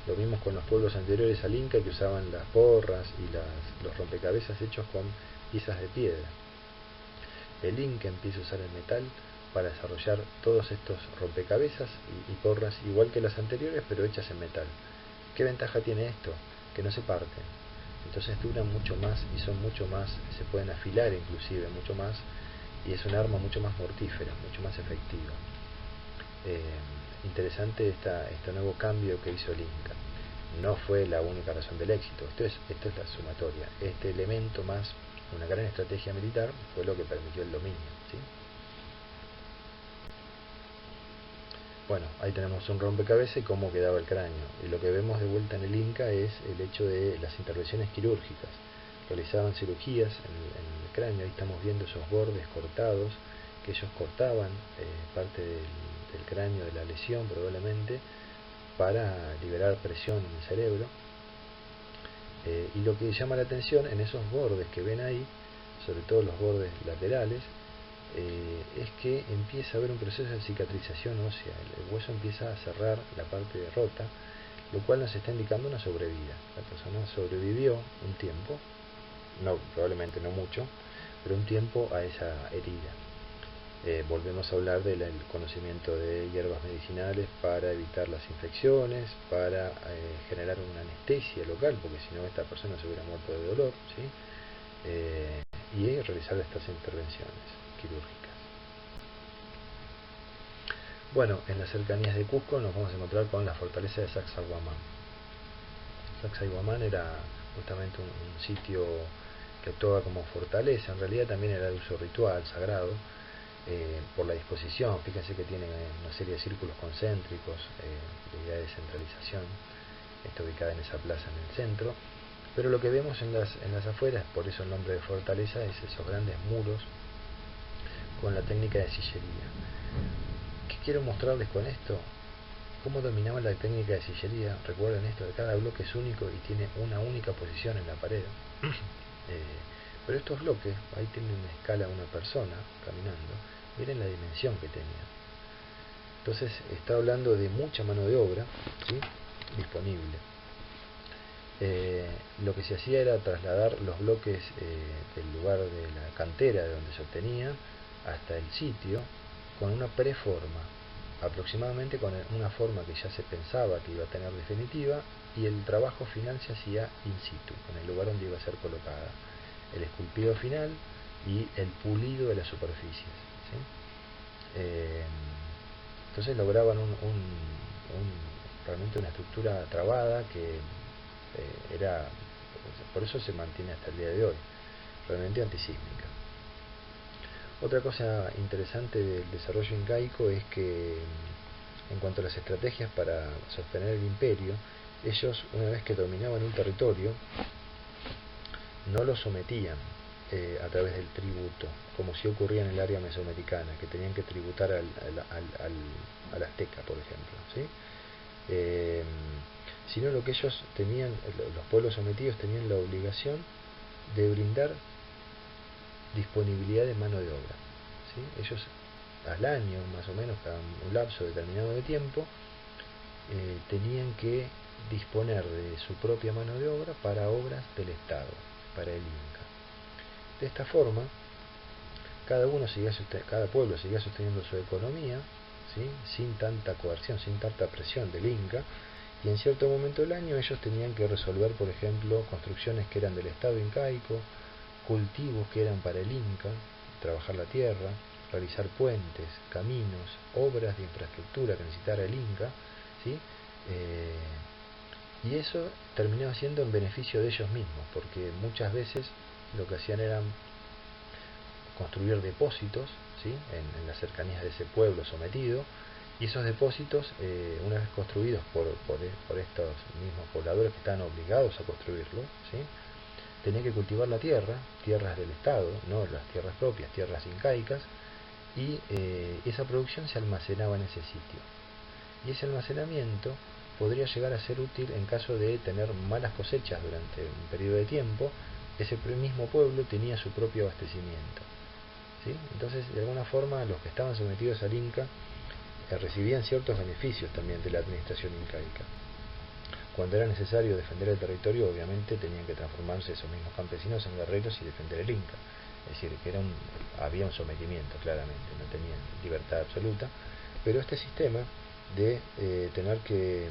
Lo vimos con los pueblos anteriores al Inca, que usaban las porras y los rompecabezas hechos con piezas de piedra. El Inca empieza a usar el metal para desarrollar todos estos rompecabezas y porras, igual que las anteriores, pero hechas en metal. ¿Qué ventaja tiene esto? Que no se parten. Entonces duran mucho más y son mucho más, se pueden afilar inclusive mucho más, y es un arma mucho más mortífera, mucho más efectiva. Interesante este nuevo cambio que hizo el Inca. No fue la única razón del éxito, esto es la sumatoria. Este elemento más una gran estrategia militar fue lo que permitió el dominio, ¿sí? Bueno, ahí tenemos un rompecabezas y cómo quedaba el cráneo. Y lo que vemos de vuelta en el Inca es el hecho de las intervenciones quirúrgicas. Realizaban cirugías en el cráneo. Ahí estamos viendo esos bordes cortados, que ellos cortaban parte del cráneo de la lesión probablemente para liberar presión en el cerebro. Y lo que llama la atención en esos bordes que ven ahí, sobre todo los bordes laterales, es que empieza a haber un proceso de cicatrización ósea. El hueso empieza a cerrar la parte rota, lo cual nos está indicando una sobrevida. La persona sobrevivió un tiempo, probablemente no mucho, pero un tiempo a esa herida. Volvemos a hablar del conocimiento de hierbas medicinales para evitar las infecciones, para generar una anestesia local, porque si no esta persona se hubiera muerto de dolor, ¿sí? Y realizar estas intervenciones quirúrgicas. Bueno, en las cercanías de Cusco nos vamos a encontrar con la fortaleza de Sacsayhuamán. Sacsayhuamán era justamente un sitio que actuaba como fortaleza, en realidad también era de uso ritual, sagrado, por la disposición. Fíjense que tiene una serie de círculos concéntricos, de idea de descentralización. Está ubicada en esa plaza en el centro, pero lo que vemos en las afueras, por eso el nombre de fortaleza, es esos grandes muros con la técnica de sillería. ¿Qué quiero mostrarles con esto? cómo dominaban la técnica de sillería. Recuerden esto, de cada bloque es único y tiene una única posición en la pared. Pero estos bloques, ahí tienen una escala de una persona caminando, miren la dimensión que tenía. Entonces está hablando de mucha mano de obra, ¿sí?, disponible. Lo que se hacía era trasladar los bloques del lugar de la cantera de donde se obtenía hasta el sitio con una preforma, aproximadamente con una forma que ya se pensaba que iba a tener definitiva, y el trabajo final se hacía in situ, en el lugar donde iba a ser colocada, el esculpido final y el pulido de las superficies, ¿sí? Entonces lograban realmente una estructura trabada que era, por eso se mantiene hasta el día de hoy, realmente antisísmica. Otra cosa interesante del desarrollo incaico es que, en cuanto a las estrategias para sostener el imperio, ellos, una vez que dominaban un territorio, no lo sometían a través del tributo, como si ocurría en el área mesoamericana, que tenían que tributar al azteca, por ejemplo, ¿sí? Sino lo que ellos tenían, los pueblos sometidos tenían la obligación de brindar disponibilidad de mano de obra, ¿sí? Ellos al año, más o menos, cada un lapso determinado de tiempo, tenían que disponer de su propia mano de obra para obras del Estado, para el Inca. De esta forma, cada pueblo seguía sosteniendo su economía, ¿sí?, sin tanta coerción, sin tanta presión del Inca, y en cierto momento del año ellos tenían que resolver, por ejemplo, construcciones que eran del Estado incaico, cultivos que eran para el Inca, trabajar la tierra, realizar puentes, caminos, obras de infraestructura que necesitara el Inca, ¿sí? Y eso terminaba siendo en beneficio de ellos mismos, porque muchas veces lo que hacían era construir depósitos, ¿sí?, en las cercanías de ese pueblo sometido, y esos depósitos, una vez construidos por estos mismos pobladores que estaban obligados a construirlo, ¿sí?, tenían que cultivar la tierra, tierras del Estado, no las tierras propias, tierras incaicas, y esa producción se almacenaba en ese sitio. Y ese almacenamiento podría llegar a ser útil en caso de tener malas cosechas durante un periodo de tiempo. Ese mismo pueblo tenía su propio abastecimiento, ¿sí? Entonces, de alguna forma, los que estaban sometidos al Inca recibían ciertos beneficios también de la administración incaica. Cuando era necesario defender el territorio, obviamente tenían que transformarse esos mismos campesinos en guerreros y defender el Inca. Es decir, que había un sometimiento, claramente, no tenían libertad absoluta, pero este sistema de tener que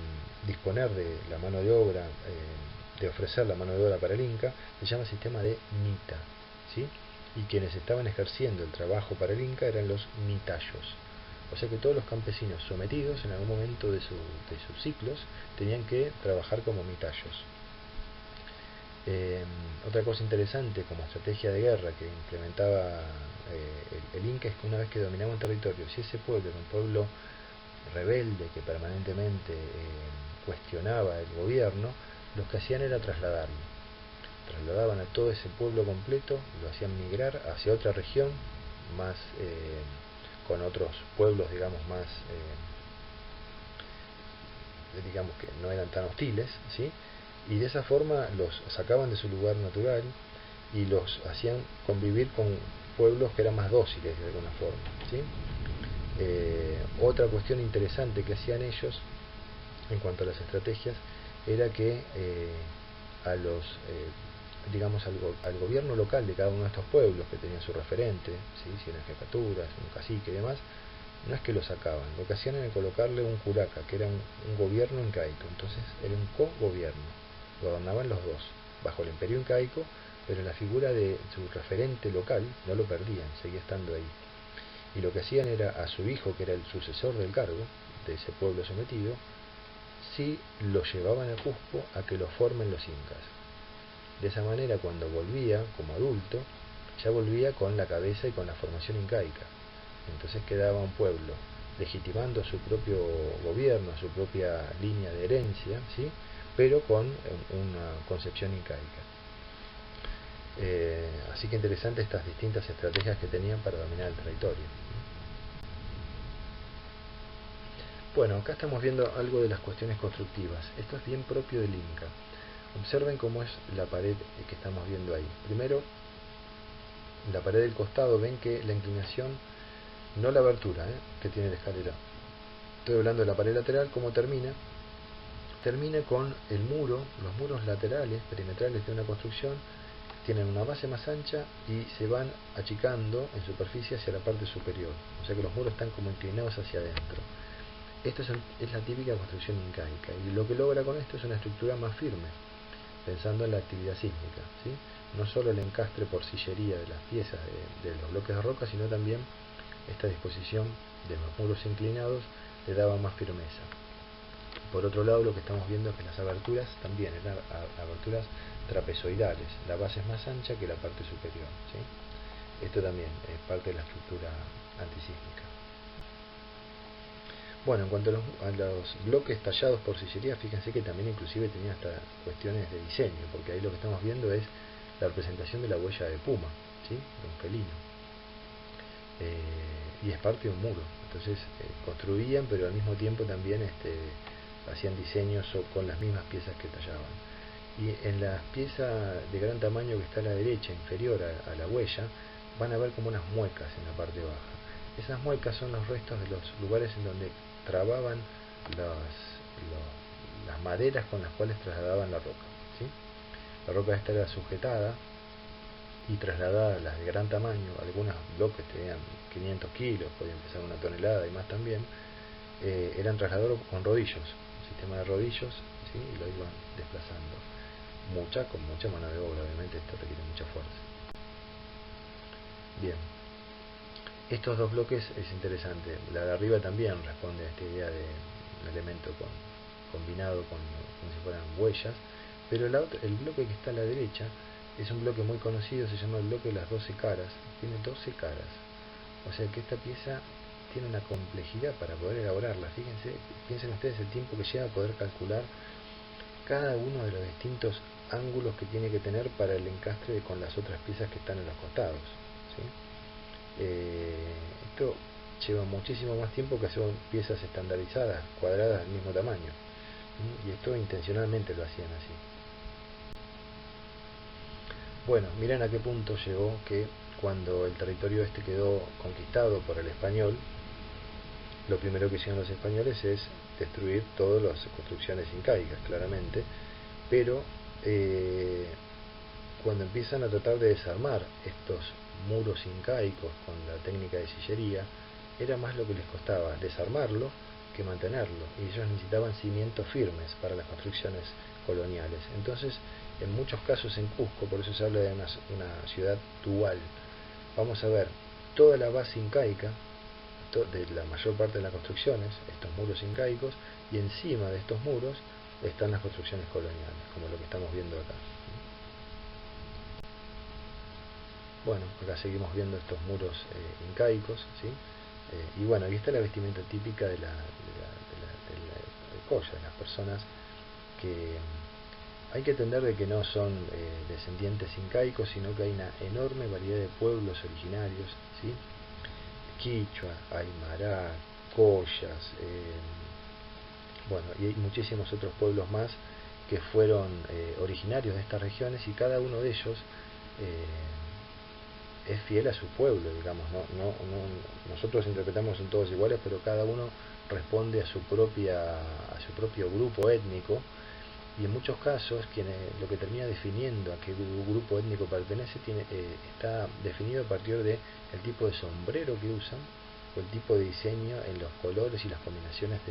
disponer de la mano de obra, de ofrecer la mano de obra para el Inca, se llama sistema de mita, ¿sí? Y quienes estaban ejerciendo el trabajo para el Inca eran los mitayos. O sea que todos los campesinos sometidos en algún momento de sus ciclos tenían que trabajar como mitayos. Otra cosa interesante como estrategia de guerra que implementaba el Inca es que una vez que dominaba un territorio, si ese pueblo era un pueblo rebelde que permanentemente cuestionaba el gobierno, lo que hacían era trasladaban a todo ese pueblo completo, lo hacían migrar hacia otra región más con otros pueblos, digamos, más digamos que no eran tan hostiles, ¿sí? Y de esa forma los sacaban de su lugar natural y los hacían convivir con pueblos que eran más dóciles de alguna forma, ¿sí? Otra cuestión interesante que hacían ellos en cuanto a las estrategias era que digamos al gobierno local de cada uno de estos pueblos, que tenían su referente, ¿sí?, si eran jefaturas, un cacique y demás, no es que lo sacaban, lo que hacían era colocarle un curaca, que era un gobierno incaico. Entonces era un co-gobierno, gobernaban los dos, bajo el imperio incaico, pero la figura de su referente local no lo perdían, seguía estando ahí. Y lo que hacían era a su hijo, que era el sucesor del cargo de ese pueblo sometido, sí lo llevaban a Cusco a que lo formen los incas. De esa manera, cuando volvía como adulto, ya volvía con la cabeza y con la formación incaica. Entonces quedaba un pueblo legitimando su propio gobierno, su propia línea de herencia, ¿sí?, pero con una concepción incaica. Así que interesante estas distintas estrategias que tenían para dominar el territorio. Bueno, acá estamos viendo algo de las cuestiones constructivas. Esto es bien propio del Inca. Observen cómo es la pared que estamos viendo ahí. Primero, la pared del costado, ven que la inclinación, no la abertura que tiene la escalera. Estoy hablando de la pared lateral, cómo termina. Termina con el muro, los muros laterales, perimetrales de una construcción, tienen una base más ancha y se van achicando en superficie hacia la parte superior. O sea que los muros están como inclinados hacia adentro. Esto es la típica construcción incaica, y lo que logra con esto es una estructura más firme, pensando en la actividad sísmica, ¿sí? No solo el encastre por sillería de las piezas de los bloques de roca, sino también esta disposición de los muros inclinados le daba más firmeza. Por otro lado, lo que estamos viendo es que las aberturas también eran aberturas trapezoidales, la base es más ancha que la parte superior, ¿sí? Esto también es parte de la estructura antisísmica. Bueno, en cuanto a los bloques tallados por sillería, fíjense que también inclusive tenía hasta cuestiones de diseño, porque ahí lo que estamos viendo es la representación de la huella de puma, ¿sí? De un felino. Y es parte de un muro. Entonces construían, pero al mismo tiempo también hacían diseños con las mismas piezas que tallaban. Y en la pieza de gran tamaño que está a la derecha, inferior a la huella, van a ver como unas muecas en la parte baja. Esas muecas son los restos de los lugares en donde trababan las maderas con las cuales trasladaban la roca, ¿sí? La roca esta era sujetada y trasladada, las de gran tamaño, algunos bloques tenían 500 kilos, podían pesar 1 tonelada y más también, eran trasladados con rodillos, un sistema de rodillos, ¿sí? Y lo iban desplazando. Con mucha mano de obra, obviamente esto requiere mucha fuerza. Bien. Estos dos bloques es interesante. La de arriba también responde a esta idea de un elemento combinado como si fueran huellas, pero el bloque que está a la derecha es un bloque muy conocido, se llama el bloque de las 12 caras. Tiene 12 caras. O sea que esta pieza tiene una complejidad para poder elaborarla. Fíjense, piensen ustedes el tiempo que lleva a poder calcular cada uno de los distintos ángulos que tiene que tener para el encastre con las otras piezas que están en los costados, ¿sí? Esto lleva muchísimo más tiempo que hacer piezas estandarizadas, cuadradas del mismo tamaño, y esto intencionalmente lo hacían así. Bueno, miren a qué punto llegó que cuando el territorio este quedó conquistado por el español, lo primero que hicieron los españoles es destruir todas las construcciones incaicas, claramente, pero cuando empiezan a tratar de desarmar estos muros incaicos con la técnica de sillería, era más lo que les costaba desarmarlo que mantenerlo, y ellos necesitaban cimientos firmes para las construcciones coloniales. Entonces, en muchos casos en Cusco, por eso se habla de una ciudad dual, vamos a ver toda la base incaica de la mayor parte de las construcciones, estos muros incaicos, y encima de estos muros están las construcciones coloniales, como lo que estamos viendo acá. Bueno, acá seguimos viendo estos muros incaicos, ¿sí? Y bueno, aquí está la vestimenta típica de la colla, de las personas que hay que entender de que no son descendientes incaicos, sino que hay una enorme variedad de pueblos originarios, ¿sí? Quichua, Aymara, collas, bueno, y hay muchísimos otros pueblos más que fueron originarios de estas regiones, y cada uno de ellos es fiel a su pueblo, digamos. Nosotros interpretamos son todos iguales, pero cada uno responde a su propio grupo étnico, y en muchos casos lo que termina definiendo a qué grupo étnico pertenece está definido a partir de el tipo de sombrero que usan, o el tipo de diseño en los colores y las combinaciones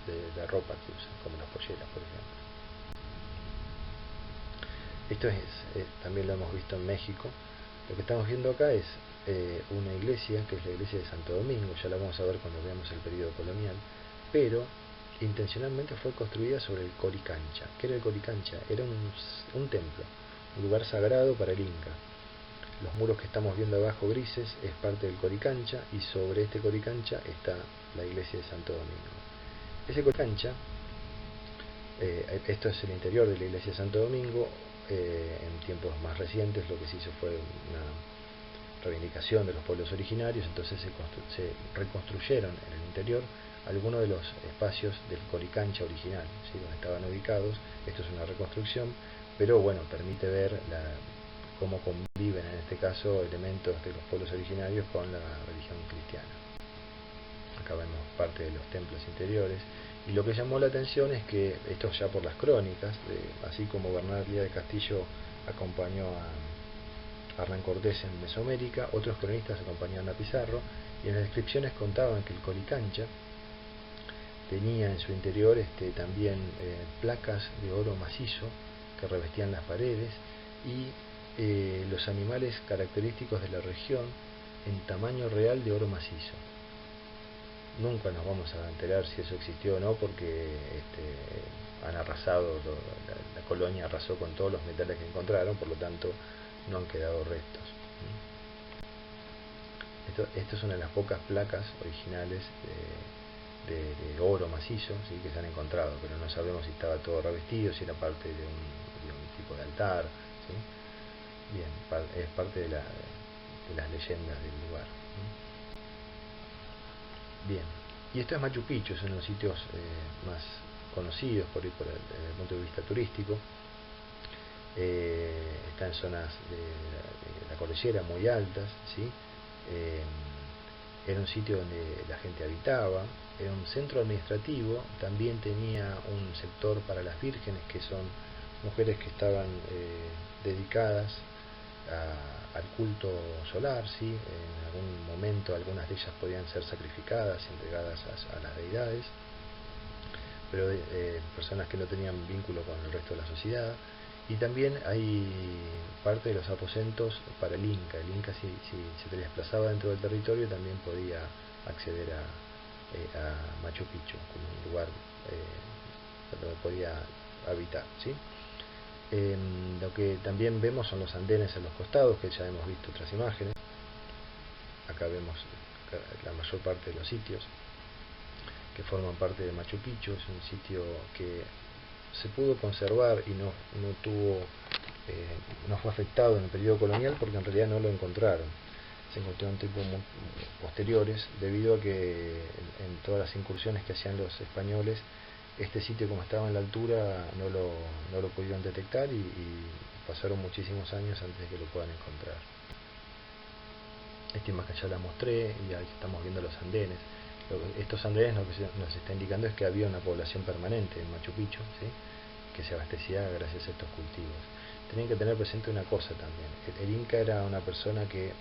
de ropa que usan, como las polleras, por ejemplo. Esto también lo hemos visto en México. Lo que estamos viendo acá es una iglesia, que es la iglesia de Santo Domingo, ya la vamos a ver cuando veamos el periodo colonial, pero intencionalmente fue construida sobre el Coricancha. ¿Qué era el Coricancha? Era un templo, un lugar sagrado para el Inca. Los muros que estamos viendo abajo grises es parte del Coricancha, y sobre este Coricancha está la iglesia de Santo Domingo. Ese Coricancha, esto es el interior de la iglesia de Santo Domingo. En tiempos más recientes lo que se hizo fue una reivindicación de los pueblos originarios, entonces se reconstruyeron en el interior algunos de los espacios del Coricancha original, ¿sí? Donde estaban ubicados. Esto es una reconstrucción, pero bueno, permite ver cómo conviven en este caso elementos de los pueblos originarios con la religión cristiana. Acá vemos parte de los templos interiores, y lo que llamó la atención es que, esto ya por las crónicas, así como Bernal Díaz de Castillo acompañó a Hernán Cortés en Mesoamérica, otros cronistas acompañaron a Pizarro, y en las descripciones contaban que el Coricancha tenía en su interior también placas de oro macizo que revestían las paredes, y los animales característicos de la región en tamaño real de oro macizo. Nunca nos vamos a enterar si eso existió o no, porque han arrasado, la colonia arrasó con todos los metales que encontraron, por lo tanto no han quedado restos. Esto es una de las pocas placas originales de oro macizo, ¿sí? Que se han encontrado, pero no sabemos si estaba todo revestido, si era parte de un tipo de altar, ¿sí? Bien, es parte de las leyendas del lugar. Bien, y esto es Machu Picchu, es uno de los sitios más conocidos desde el punto de vista turístico. Está en zonas de la cordillera muy altas, ¿sí? Era un sitio donde la gente habitaba, era un centro administrativo, también tenía un sector para las vírgenes, que son mujeres que estaban dedicadas al culto solar, ¿sí? En algún momento algunas de ellas podían ser sacrificadas y entregadas a las deidades, pero personas que no tenían vínculo con el resto de la sociedad. Y también hay parte de los aposentos para el Inca. El Inca, si se desplazaba dentro del territorio, también podía acceder a Machu Picchu como un lugar donde podía habitar, ¿sí? Lo que también vemos son los andenes en los costados, que ya hemos visto otras imágenes. Acá vemos la mayor parte de los sitios que forman parte de Machu Picchu. Es un sitio que se pudo conservar y no fue afectado en el periodo colonial, porque en realidad no lo encontraron. Se encontró en tiempos posteriores, debido a que en todas las incursiones que hacían los españoles, este sitio, como estaba en la altura, no lo pudieron detectar, y pasaron muchísimos años antes de que lo puedan encontrar. Esta imagen ya la mostré, y ahí estamos viendo los andenes. Estos andenes lo que nos está indicando es que había una población permanente en Machu Picchu, ¿sí? Que se abastecía gracias a estos cultivos. Tienen que tener presente una cosa también: el Inca era una persona que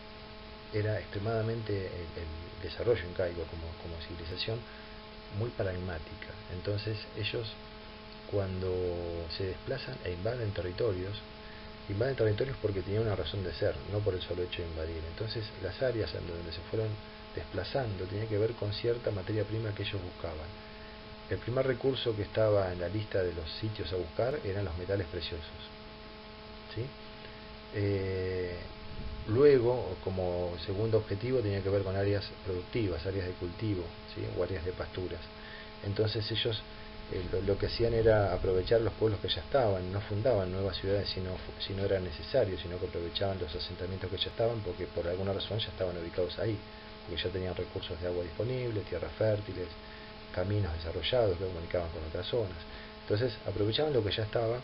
era extremadamente, el desarrollo incaico como civilización, muy pragmática. Entonces ellos, cuando se desplazan e invaden territorios porque tenían una razón de ser, no por el solo hecho de invadir. Entonces las áreas en donde se fueron desplazando tenían que ver con cierta materia prima que ellos buscaban. El primer recurso que estaba en la lista de los sitios a buscar eran los metales preciosos, ¿sí? Luego, como segundo objetivo, tenía que ver con áreas productivas, áreas de cultivo, ¿sí? O áreas de pasturas. Entonces ellos lo que hacían era aprovechar los pueblos que ya estaban. No fundaban nuevas ciudades si no era necesario, sino que aprovechaban los asentamientos que ya estaban, porque por alguna razón ya estaban ubicados ahí, porque ya tenían recursos de agua disponibles, tierras fértiles, caminos desarrollados que comunicaban con otras zonas. Entonces aprovechaban lo que ya estaba,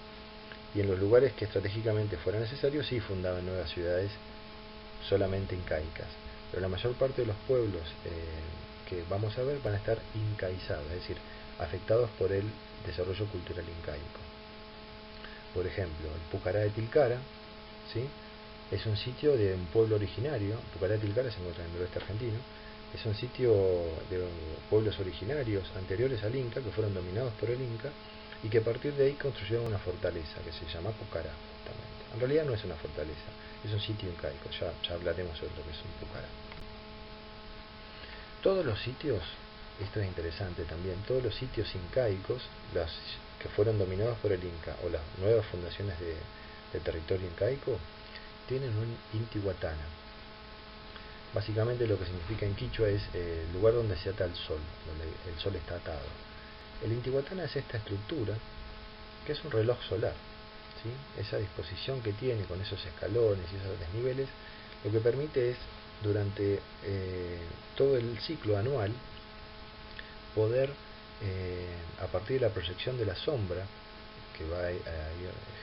y en los lugares que estratégicamente fuera necesario sí fundaban nuevas ciudades solamente incaicas. Pero la mayor parte de los pueblos que vamos a ver van a estar incaizados, es decir, afectados por el desarrollo cultural incaico. Por ejemplo, el Pucará de Tilcara, ¿sí? Es un sitio de un pueblo originario. Pucará de Tilcara se encuentra en el noroeste argentino. Es un sitio de pueblos originarios anteriores al Inca, que fueron dominados por el Inca, y que a partir de ahí construyeron una fortaleza que se llama Pucará, justamente. En realidad no es una fortaleza, es un sitio incaico. Ya hablaremos sobre lo que es un Pucará. Todos los sitios, esto es interesante también, todos los sitios incaicos, los que fueron dominados por el Inca, o las nuevas fundaciones de territorio incaico, tienen un Intihuatana. Básicamente lo que significa en quichua es el lugar donde se ata el sol, donde el sol está atado. El Intihuatana es esta estructura, que es un reloj solar, ¿sí? Esa disposición que tiene con esos escalones y esos desniveles, lo que permite es, durante todo el ciclo anual, poder, a partir de la proyección de la sombra que va a ir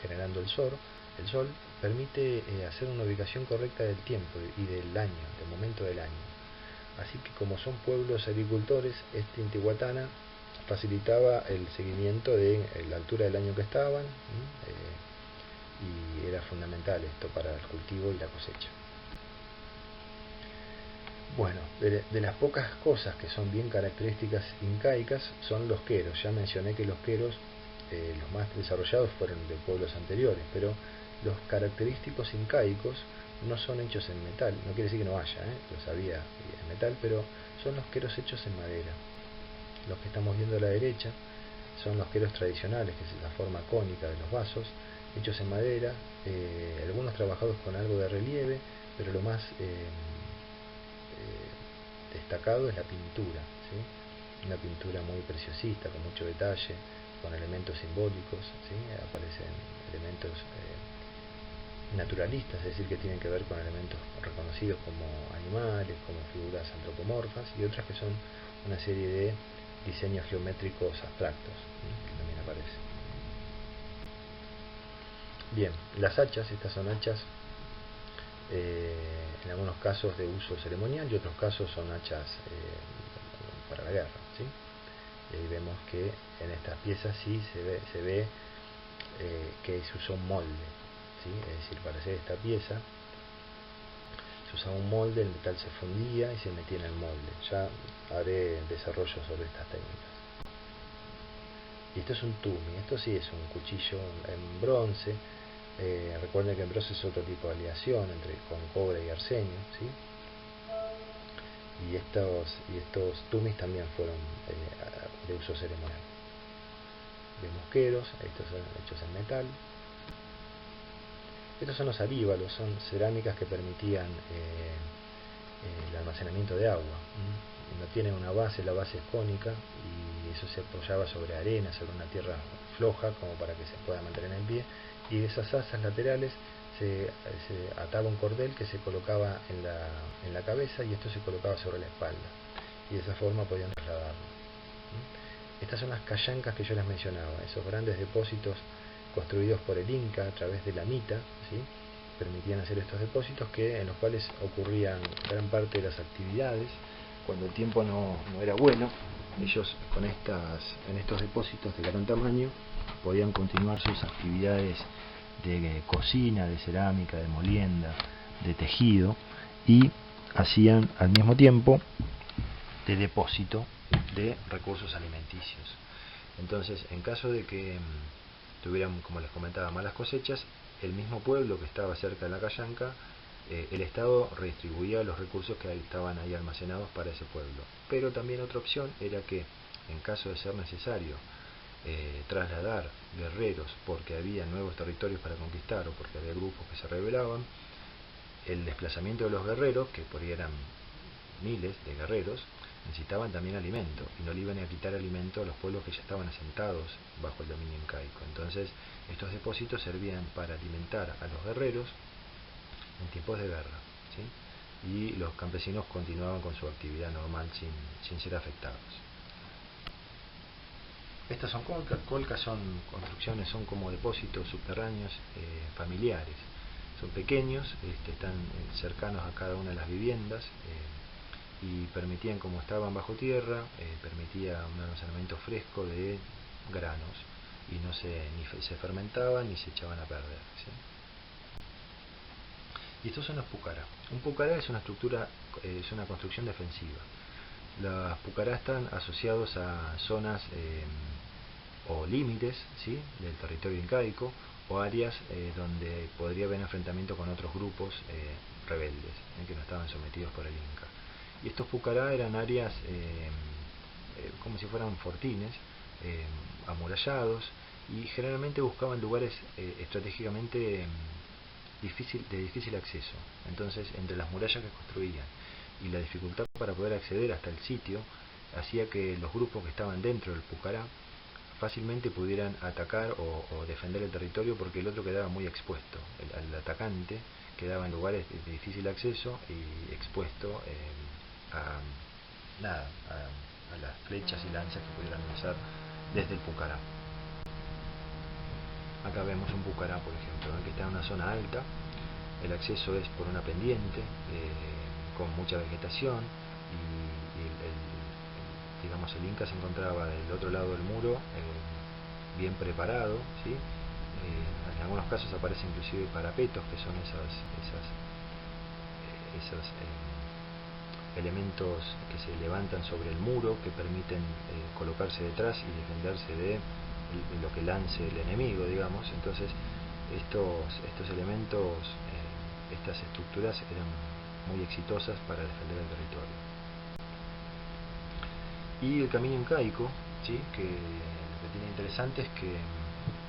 generando el sol, permite hacer una ubicación correcta del tiempo y del año, del momento del año. Así que como son pueblos agricultores, Intihuatana facilitaba el seguimiento de la altura del año que estaban, y era fundamental esto para el cultivo y la cosecha. Bueno, de las pocas cosas que son bien características incaicas son los queros. Ya mencioné que los queros, los más desarrollados fueron de pueblos anteriores, pero los característicos incaicos no son hechos en metal. No quiere decir que no haya, los había en metal, pero son los queros hechos en madera. Los que estamos viendo a la derecha son los queros tradicionales, que es la forma cónica de los vasos, hechos en madera, algunos trabajados con algo de relieve, pero lo más destacado es la pintura, ¿sí? Una pintura muy preciosista, con mucho detalle, con elementos simbólicos, ¿sí? Aparecen elementos naturalistas, es decir, que tienen que ver con elementos reconocidos como animales, como figuras antropomorfas, y otras que son una serie de diseños geométricos abstractos, ¿sí? Que también aparecen. Bien, las hachas, estas son hachas en algunos casos de uso ceremonial y otros casos son hachas para la guerra, ¿sí? Y vemos que en estas piezas sí se ve que se usó un molde, ¿sí? Es decir, para hacer esta pieza se usaba un molde, el metal se fundía y se metía en el molde. Ya haré desarrollo sobre estas técnicas. Y esto es un tumi, esto sí es un cuchillo en bronce. Recuerden que en bronce es otro tipo de aleación con cobre y arsenio, ¿sí? Y estos tumis también fueron de uso ceremonial. Vemos queros, estos son hechos en metal. Estos son los aríbalos, son cerámicas que permitían el almacenamiento de agua. No tienen una base, la base es cónica y eso se apoyaba sobre arena, sobre una tierra floja como para que se pueda mantener en pie, y de esas asas laterales se ataba un cordel que se colocaba en la cabeza y esto se colocaba sobre la espalda y de esa forma podían trasladarlo. Estas son las callancas que yo les mencionaba, esos grandes depósitos construidos por el Inca a través de la mita, ¿sí? Permitían hacer estos depósitos en los cuales ocurrían gran parte de las actividades. Cuando el tiempo no era bueno, ellos en estos depósitos de gran tamaño podían continuar sus actividades de cocina, de cerámica, de molienda, de tejido, y hacían al mismo tiempo de depósito de recursos alimenticios. Entonces, en caso de que tuvieran, como les comentaba, malas cosechas, el mismo pueblo que estaba cerca de la callanca, el Estado redistribuía los recursos que estaban ahí almacenados para ese pueblo. Pero también otra opción era que, en caso de ser necesario trasladar guerreros porque había nuevos territorios para conquistar o porque había grupos que se rebelaban, el desplazamiento de los guerreros, que por ahí eran miles de guerreros, necesitaban también alimento y no le iban a quitar alimento a los pueblos que ya estaban asentados bajo el dominio incaico. Entonces estos depósitos servían para alimentar a los guerreros en tiempos de guerra, ¿sí? Y los campesinos continuaban con su actividad normal sin ser afectados. Estas son colcas, son construcciones, son como depósitos subterráneos familiares. Son pequeños, están cercanos a cada una de las viviendas y permitían, como estaban bajo tierra, permitía un almacenamiento fresco de granos y ni se fermentaban ni se echaban a perder, ¿sí? Y estos son los pucará. Un pucará es una estructura, es una construcción defensiva. Las pucará están asociados a zonas o límites, ¿sí?, del territorio incaico, o áreas donde podría haber enfrentamiento con otros grupos rebeldes que no estaban sometidos por el Inca. Y estos pucará eran áreas como si fueran fortines amurallados, y generalmente buscaban lugares estratégicamente de difícil acceso. Entonces, entre las murallas que construían y la dificultad para poder acceder hasta el sitio, hacía que los grupos que estaban dentro del pucará fácilmente pudieran atacar o defender el territorio, porque el otro quedaba muy expuesto. El atacante quedaba en lugares de difícil acceso y expuesto a a las flechas y lanzas que pudieran lanzar desde el Pucará. Acá vemos un Pucará, por ejemplo, que está en una zona alta. El acceso es por una pendiente con mucha vegetación y digamos, el Inca se encontraba del otro lado del muro, bien preparado, ¿sí? En algunos casos aparecen inclusive parapetos, que son esos elementos que se levantan sobre el muro, que permiten colocarse detrás y defenderse de lo que lance el enemigo, digamos. Entonces estos elementos, estas estructuras eran muy exitosas para defender el territorio. Y el camino incaico, ¿sí? Que lo que tiene interesante es que,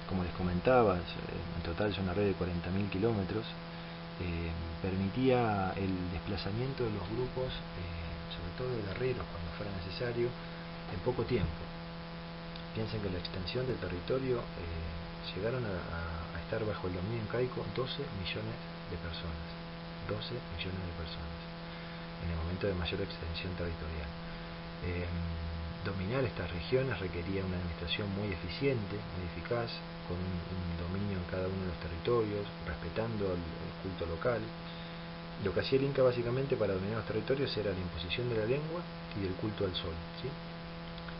como les comentaba, en total es una red de 40.000 kilómetros, permitía el desplazamiento de los grupos, sobre todo de guerreros cuando fuera necesario, en poco tiempo. Piensen que la extensión del territorio, llegaron a estar bajo el dominio incaico 12 millones de personas. 12 millones de personas en el momento de mayor extensión territorial. Dominar estas regiones requería una administración muy eficiente, muy eficaz, con un dominio en cada uno de los territorios, respetando el culto local. Lo que hacía el Inca básicamente para dominar los territorios era la imposición de la lengua y del culto al sol, ¿sí?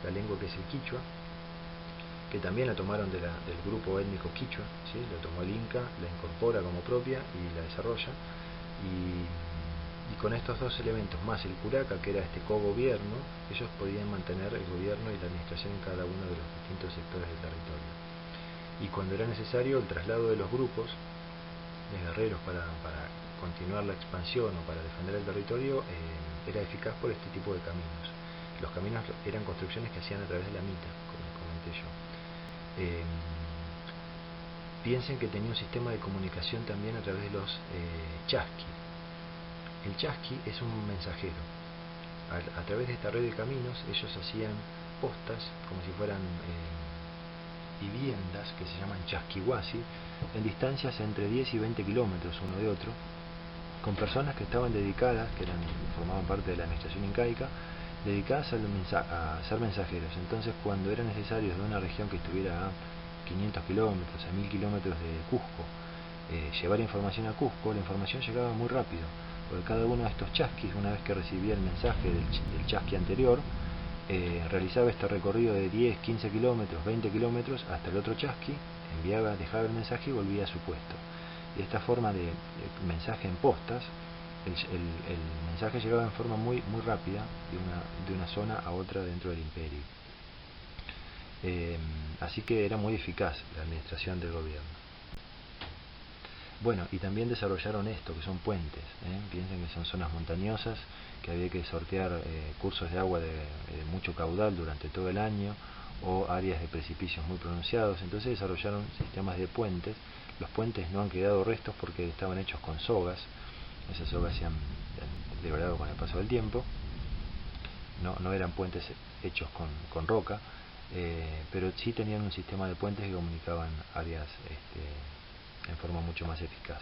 La lengua, que es el quichua, que también la tomaron del grupo étnico quichua, ¿sí? Lo tomó el Inca, la incorpora como propia y la desarrolla, y con estos dos elementos más el curaca, que era este cogobierno, ellos podían mantener el gobierno y la administración en cada uno de los distintos sectores del territorio. Y cuando era necesario el traslado de los grupos de guerreros para continuar la expansión o para defender el territorio, era eficaz por este tipo de caminos. Los caminos eran construcciones que hacían a través de la mita, como les comenté yo. Piensen que tenía un sistema de comunicación también a través de los chasqui. El chasqui es un mensajero. A través de esta red de caminos ellos hacían postas como si fueran viviendas, que se llaman chasquihuasi, en distancias entre 10 y 20 kilómetros uno de otro, con personas que estaban dedicadas, formaban parte de la administración incaica, dedicadas a ser mensajeros. Entonces, cuando era necesario de una región que estuviera a 500 kilómetros, a 1000 kilómetros de Cusco, llevar información a Cusco, la información llegaba muy rápido, porque cada uno de estos chasquis, una vez que recibía el mensaje del chasqui anterior, realizaba este recorrido de 10, 15 kilómetros, 20 kilómetros hasta el otro chasqui, dejaba el mensaje y volvía a su puesto. Y esta forma de mensaje en postas, el mensaje llegaba en forma muy rápida de una zona a otra dentro del imperio. Así que era muy eficaz la administración del gobierno. Bueno, y también desarrollaron esto, que son puentes. Piensen que son zonas montañosas, que había que sortear cursos de agua de mucho caudal durante todo el año, o áreas de precipicios muy pronunciados. Entonces desarrollaron sistemas de puentes. Los puentes no han quedado restos porque estaban hechos con sogas. Esas sogas se han degradado con el paso del tiempo. No eran puentes hechos con roca, pero sí tenían un sistema de puentes que comunicaban áreas en forma mucho más eficaz.